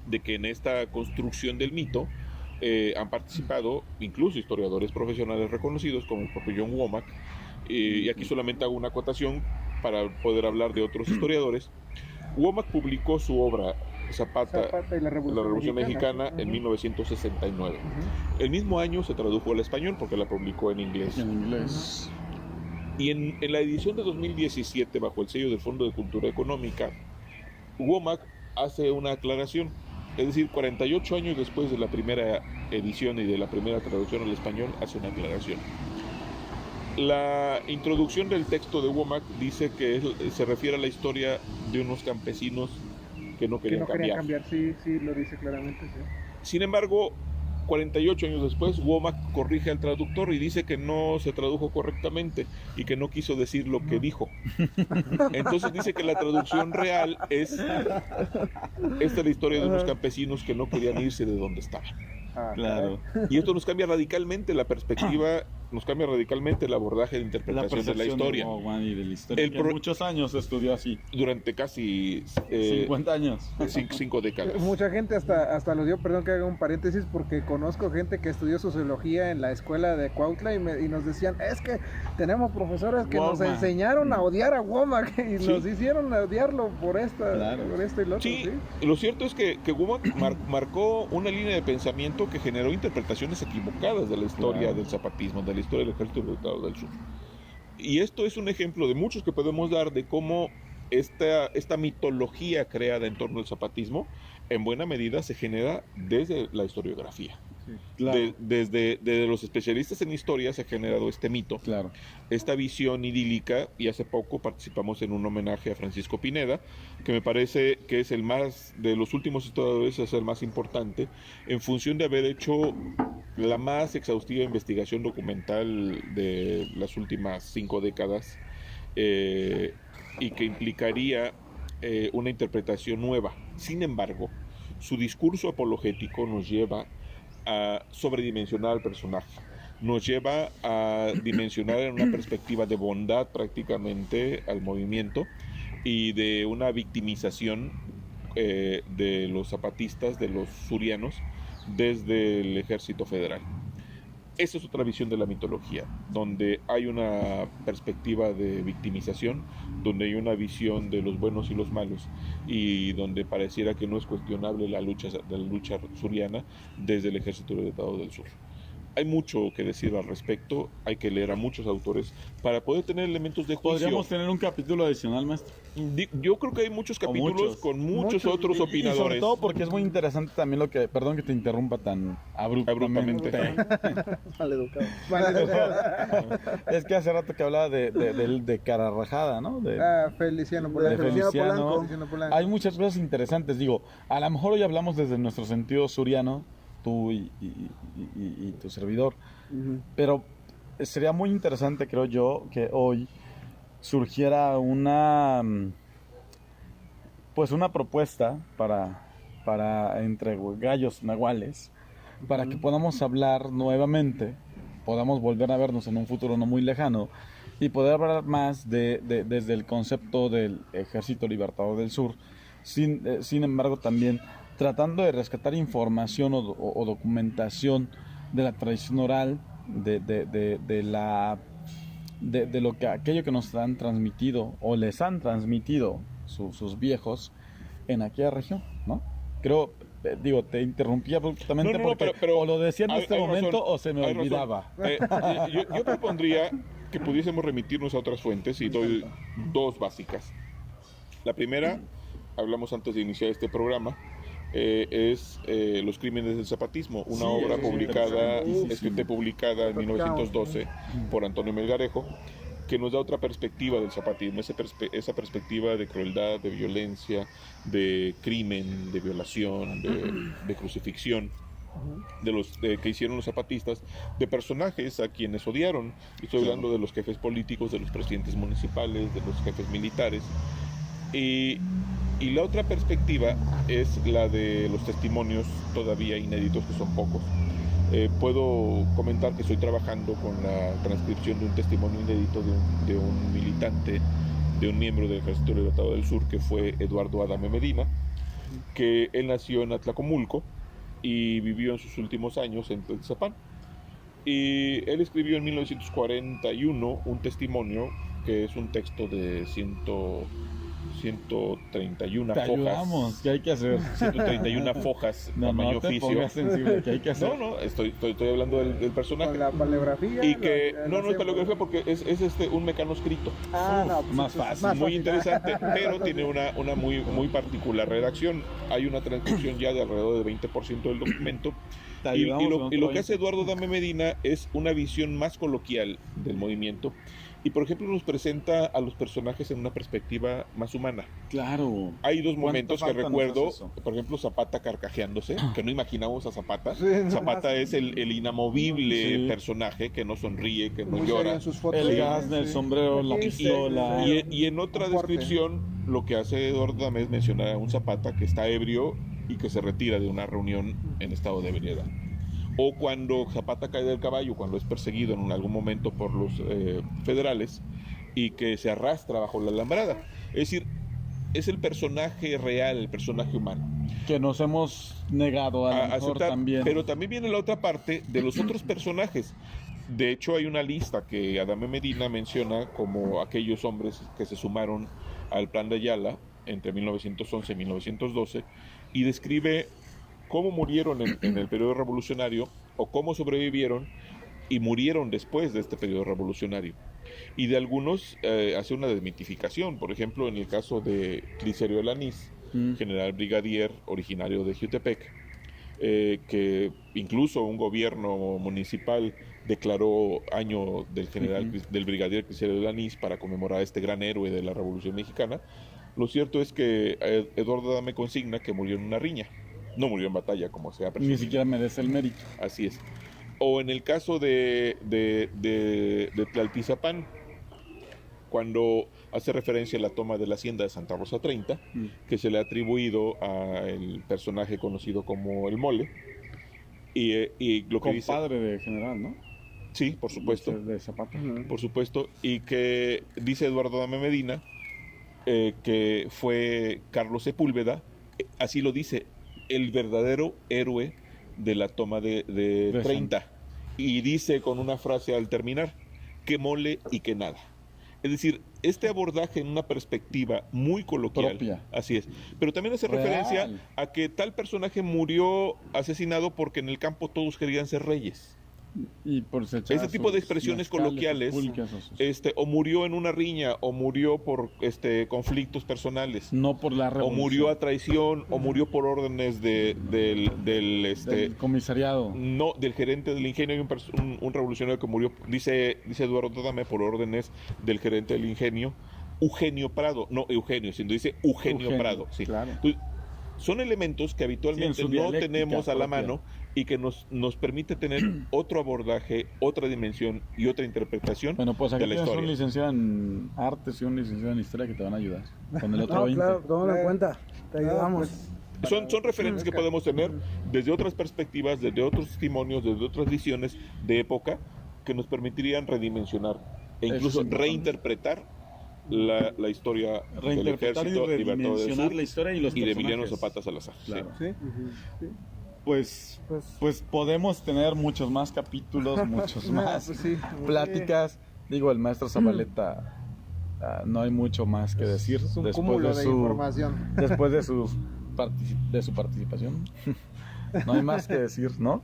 de que en esta construcción del mito han participado incluso historiadores profesionales reconocidos como el propio John Womack, y aquí solamente hago una acotación para poder hablar de otros historiadores. Womack publicó su obra Zapata y la Revolución Mexicana en 1969. El mismo año se tradujo al español porque la publicó en inglés. En inglés. Y en la edición de 2017, bajo el sello del Fondo de Cultura Económica, Womack hace una aclaración. Es decir, 48 años después de la primera edición y de la primera traducción al español, hace una aclaración. La introducción del texto de Womack dice que se refiere a la historia de unos campesinos que no querían cambiar. Sí, lo dice claramente, sí. Sin embargo, 48 años después, Womack corrige al traductor y dice que no se tradujo correctamente y que no quiso decir lo que dijo. Entonces dice que la traducción real es la historia de unos campesinos que no querían irse de donde estaban. Claro. Y esto nos cambia radicalmente la perspectiva nos cambia radicalmente el abordaje de La interpretación de la percepción historia. de Bauman y de la historia. El Que pro- muchos años estudió así, Durante casi 50 años. 5 décadas. Mucha gente hasta lo dio, perdón que haga un paréntesis, porque conozco gente que estudió sociología en la escuela de Cuautla y nos decían, es que tenemos profesores que nos Womack. enseñaron a odiar a Womack y Sí. nos hicieron odiarlo por Claro. por esto y lo otro. Sí, ¿Sí? lo cierto es que Womack marcó una línea de pensamiento que generó interpretaciones equivocadas de la historia Claro. del zapatismo, de la historia del Ejército Libertador del Sur. Y esto es un ejemplo de muchos que podemos dar de cómo esta mitología creada en torno al zapatismo, en buena medida se genera desde la historiografía. Claro, Desde los especialistas en historia se ha generado este mito, claro. esta visión idílica, y hace poco participamos en un homenaje a Francisco Pineda, que me parece que es el más, de los últimos historiadores, es el más importante, en función de haber hecho la más exhaustiva investigación documental de las últimas 5 décadas, y que implicaría una interpretación nueva. Sin embargo, su discurso apologético nos lleva a sobredimensionar al personaje, nos lleva a dimensionar en una perspectiva de bondad prácticamente al movimiento y de una victimización de los zapatistas, de los surianos, desde el ejército federal. Esa es otra visión de la mitología, donde hay una perspectiva de victimización, donde hay una visión de los buenos y los malos, y donde pareciera que no es cuestionable la lucha suriana desde el Ejército Libertador del Sur. Hay mucho que decir al respecto, hay que leer a muchos autores para poder tener elementos de juicio. Podríamos tener un capítulo adicional, maestro. Yo creo que hay muchos capítulos muchos. con muchos Muchos, otros Y sobre opinadores. todo porque es muy interesante también lo que, perdón que te interrumpa tan abruptamente. Maleducado. Es que hace rato que hablaba de cara rajada, ¿no? Feliciano De Polanco. Feliciano. Feliciano Polanco. Hay muchas cosas interesantes. Digo, a lo mejor hoy hablamos desde nuestro sentido suriano, tú y tu servidor, pero sería muy interesante, creo yo, que hoy surgiera pues una propuesta para entre gallos nahuales, para que podamos hablar nuevamente, podamos volver a vernos en un futuro no muy lejano y poder hablar más desde el concepto del Ejército Libertador del Sur, sin embargo también tratando de rescatar información o documentación de la tradición oral, de lo que aquello que nos han transmitido o les han transmitido sus viejos en aquella región, ¿no? Creo, digo, te interrumpí abruptamente porque pero o lo decía en hay- este hay momento razón, o se me hay razón. olvidaba. Yo propondría que pudiésemos remitirnos a otras fuentes y doy dos básicas. La primera, hablamos antes de iniciar este programa, es Los Crímenes del Zapatismo, una Sí, obra es publicada, interesantísimo. escrita y publicada en 1912 por Antonio Melgarejo, que nos da otra perspectiva del zapatismo, esa perspectiva de crueldad, de violencia, de crimen, de violación, de crucifixión, que hicieron los zapatistas, de personajes a quienes odiaron. Estoy hablando de los jefes políticos, de los presidentes municipales, de los jefes militares. Y la otra perspectiva es la de los testimonios todavía inéditos, que son pocos. Puedo comentar que estoy trabajando con la transcripción de un testimonio inédito de un militante, de un miembro del Ejército Libertador del Sur, que fue Eduardo Adame Medina, que él nació en Atlacomulco y vivió en sus últimos años en Tlaltizapán. Y él escribió en 1941 un testimonio que es un texto de 131 Te fojas. ayudamos, ¿qué hay que hacer? 131 fojas, No, tamaño no te oficio. pongas sensible, ¿qué hay que hacer? No, estoy hablando del personaje. Con la paleografía. Y que, no es paleografía porque es un mecanoscrito. Más fácil. Muy interesante, pero tiene una muy particular redacción. Hay una transcripción ya de alrededor del 20% del documento. Te Y ayudamos con lo otro que hace Eduardo Adame Medina es una visión más coloquial del movimiento. Y, por ejemplo, nos presenta a los personajes en una perspectiva más humana. Claro. Hay dos momentos que falta nos recuerdo, hace eso? por ejemplo, Zapata carcajeándose, que no imaginamos a Zapata. Sí, no Zapata más. es el inamovible Sí. personaje que no sonríe, que no Muy serio llora. en sus fotos. El Sí, gas del sí. sombrero, la Sí, pistola. sí. Y en otra Un fuerte. descripción, lo que hace Eduardo Adame es mencionar a un Zapata que está ebrio y que se retira de una reunión en estado de ebriedad. o cuando Zapata cae del caballo, cuando es perseguido en algún momento por los federales y que se arrastra bajo la alambrada. Es decir, es el personaje real, el personaje humano. Que nos hemos negado a lo mejor aceptar, también. pero también viene la otra parte de los otros personajes. De hecho, hay una lista que Adame Medina menciona como aquellos hombres que se sumaron al Plan de Ayala entre 1911 y 1912 y describe cómo murieron en el periodo revolucionario o cómo sobrevivieron y murieron después de este periodo revolucionario. Y de algunos hace una desmitificación. Por ejemplo, en el caso de Clicerio Alanís, general brigadier originario de Jutepec, que incluso un gobierno municipal declaró año del general del brigadier Clicerio Alanís para conmemorar a este gran héroe de la Revolución Mexicana. Lo cierto es que Eduardo Adame consigna que murió en una riña, no murió en batalla como se ha presumido. Ni siquiera merece el mérito. Así es. O en el caso de Tlaltizapán, cuando hace referencia a la toma de la hacienda de Santa Rosa 30, que se le ha atribuido al personaje conocido como el Mole, y lo que dice... Compadre de general, ¿no? Sí, por supuesto. De Zapata. Por supuesto, y que dice Eduardo Adame Medina, que fue Carlos Sepúlveda, así lo dice, el verdadero héroe de la toma de 30. Y dice con una frase al terminar, que mole y que nada. Es decir, este abordaje en una perspectiva muy coloquial, propia. Así es, pero también hace Real. referencia a que tal personaje murió asesinado porque en el campo todos querían ser reyes. Y por Ese tipo de expresiones coloquiales, o murió en una riña, o murió por conflictos personales, no por la o revolución, murió a traición, o murió por órdenes del comisariado, no, del gerente del ingenio. Hay un revolucionario que murió, dice Eduardo Adame, por órdenes del gerente del ingenio, Eugenio Prado, no Eugenio, sino dice Eugenio Prado, sí. Claro. Entonces, son elementos que habitualmente no tenemos a la mano y que nos permite tener otro abordaje, otra dimensión y otra interpretación bueno, pues aquí de la tienes historia. un licenciado en artes y un licenciado en historia que te van a ayudar con el otro 20. Claro, tómalo en cuenta, te ayudamos. Son referentes que podemos tener desde otras perspectivas, desde otros testimonios, desde otras visiones de época que nos permitirían redimensionar e incluso reinterpretar la historia del Ejército Libertador del Sur la historia y los y de personajes. Emiliano Zapata Salazar. Claro. Sí. Sí. Pues podemos tener muchos más capítulos, muchos más pláticas. Digo, el maestro Zabaleta, no hay mucho más que decir Es un después cúmulo de de su información. después de su participación. No hay más que decir, ¿no?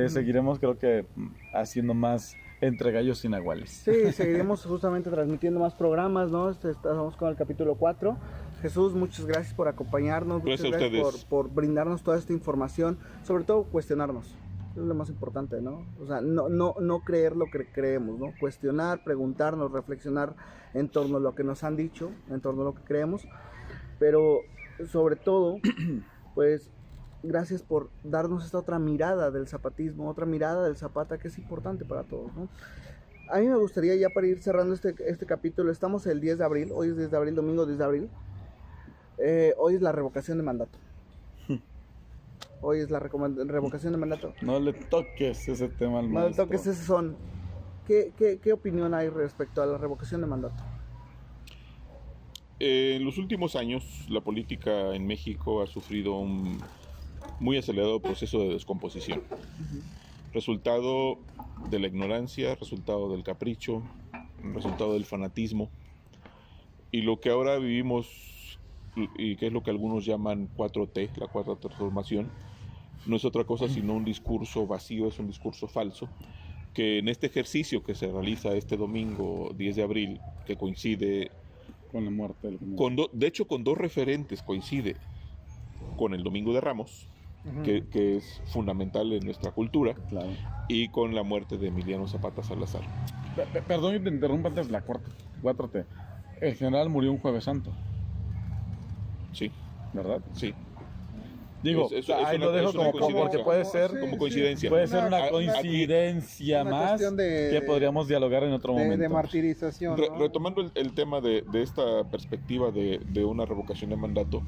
Seguiremos, creo que haciendo más entre gallos y nahuales. Sí, seguiremos justamente transmitiendo más programas, ¿no? Estamos con el capítulo 4. Jesús, muchas gracias por acompañarnos, muchas gracias por brindarnos toda esta información, sobre todo cuestionarnos, es lo más importante, ¿no? O sea, no creer lo que creemos, ¿no? Cuestionar, preguntarnos, reflexionar en torno a lo que nos han dicho, en torno a lo que creemos, pero sobre todo, pues, gracias por darnos esta otra mirada del zapatismo, otra mirada del Zapata que es importante para todos, ¿no? A mí me gustaría ya para ir cerrando este capítulo, estamos el 10 de abril, hoy es 10 de abril, domingo 10 de abril, hoy es la revocación de mandato. Hoy es la revocación de mandato. No le toques ese tema al maestro. No le toques ese son. ¿Qué opinión hay respecto a la revocación de mandato? En los últimos años, la política en México ha sufrido un muy acelerado proceso de descomposición. Resultado de la ignorancia, resultado del capricho, resultado del fanatismo. Y lo que ahora vivimos, y que es lo que algunos llaman 4T, la cuarta transformación, no es otra cosa sino un discurso vacío, es un discurso falso, que en este ejercicio que se realiza este domingo 10 de abril, que coincide con la muerte del de hecho con dos referentes, coincide con el Domingo de Ramos, que es fundamental en nuestra cultura, claro, y con la muerte de Emiliano Zapata Salazar. Perdón que te interrumpa antes de la 4T. El general murió un Jueves Santo. Sí. ¿Verdad? Sí. Digo, ahí lo dejo como porque puede ser como coincidencia. Puede ser una coincidencia más que podríamos dialogar en otro momento. De martirización. ¿no? Retomando el tema de esta perspectiva de una revocación de mandato,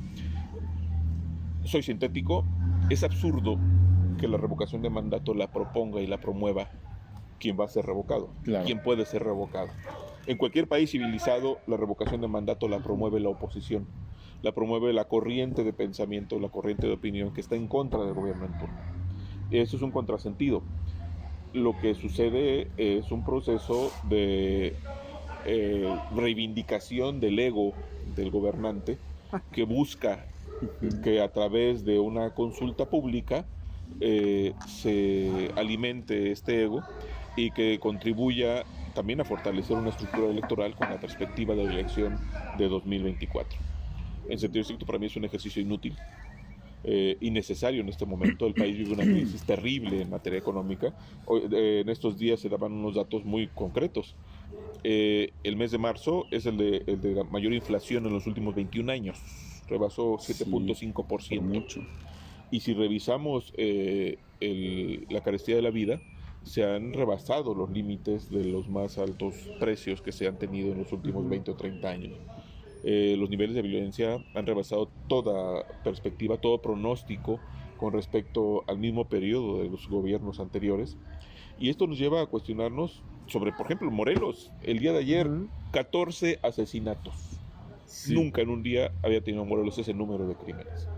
soy sintético, es absurdo que la revocación de mandato la proponga y la promueva quien va a ser revocado, Claro. quien puede ser revocado. En cualquier país civilizado, la revocación de mandato la promueve la oposición, la promueve la corriente de pensamiento, la corriente de opinión que está en contra del gobierno en turno. Eso es un contrasentido. Lo que sucede es un proceso de reivindicación del ego del gobernante que busca que a través de una consulta pública se alimente este ego y que contribuya también a fortalecer una estructura electoral con la perspectiva de la elección de 2024. En sentido estricto, para mí es un ejercicio inútil, innecesario en este momento. El país vive una crisis terrible en materia económica. En estos días se daban unos datos muy concretos. El mes de marzo es el de la mayor inflación en los últimos 21 años. Rebasó 7.5%. Mucho. Y si revisamos la carestía de la vida, se han rebasado los límites de los más altos precios que se han tenido en los últimos 20 o 30 años. Los niveles de violencia han rebasado toda perspectiva, todo pronóstico con respecto al mismo periodo de los gobiernos anteriores. Y esto nos lleva a cuestionarnos sobre, por ejemplo, Morelos. El día de ayer, 14 asesinatos. Sí. Nunca en un día había tenido Morelos ese número de crímenes.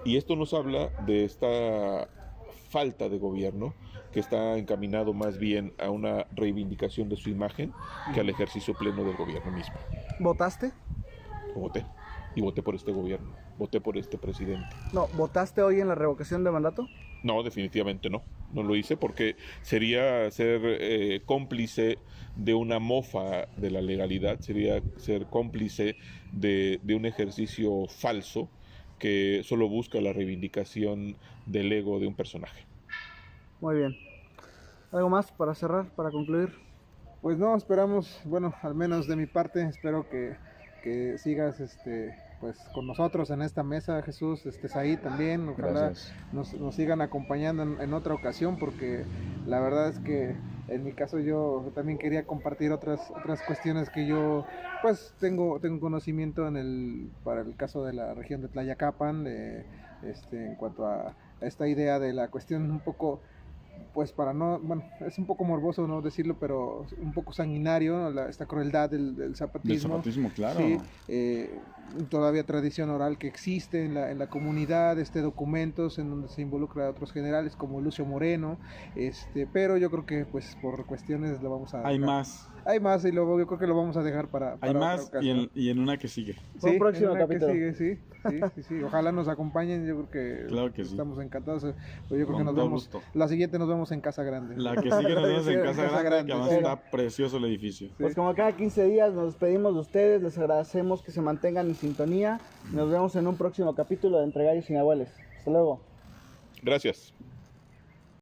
Y esto nos habla de esta falta de gobierno que está encaminado más bien a una reivindicación de su imagen que al ejercicio pleno del gobierno mismo. ¿Votaste? Voté. Y voté por este gobierno. Voté por este presidente. No, ¿votaste hoy en la revocación de mandato? No, definitivamente no. No lo hice porque sería ser cómplice de una mofa de la legalidad, sería ser cómplice de un ejercicio falso que solo busca la reivindicación del ego de un personaje. Muy bien. ¿Algo más para cerrar, para concluir? Pues no, esperamos, bueno, al menos de mi parte, espero que sigas pues con nosotros en esta mesa, Jesús, Said también, ojalá nos sigan acompañando en otra ocasión, porque la verdad es que en mi caso yo también quería compartir otras cuestiones que yo pues tengo conocimiento para el caso de la región de Tlayacapan, en cuanto a esta idea de la cuestión un poco, pues para no, bueno, es un poco morboso no decirlo, pero un poco sanguinario, ¿no? Esta crueldad del zapatismo. Del zapatismo, claro. Sí, todavía tradición oral que existe en la comunidad, documentos en donde se involucra a otros generales como Lucio Moreno, pero yo creo que pues por cuestiones lo vamos a dejar. Hay más. Hay más y luego yo creo que lo vamos a dejar para Hay otra más ocasión. y en una que sigue. Un Sí, próximo en una que capítulo. sigue, sí. Ojalá nos acompañen, yo creo que, Claro que sí. estamos encantados. Pues yo creo que Con nos todo vemos, gusto. la siguiente nos vemos en Casa Grande. La que sigue nos vemos en Casa Grande, que además sí. está precioso el edificio. Pues como cada 15 días nos despedimos de ustedes, les agradecemos que se mantengan en sintonía. Nos vemos en un próximo capítulo de Entre Gallos y Nahuales. Hasta luego. Gracias.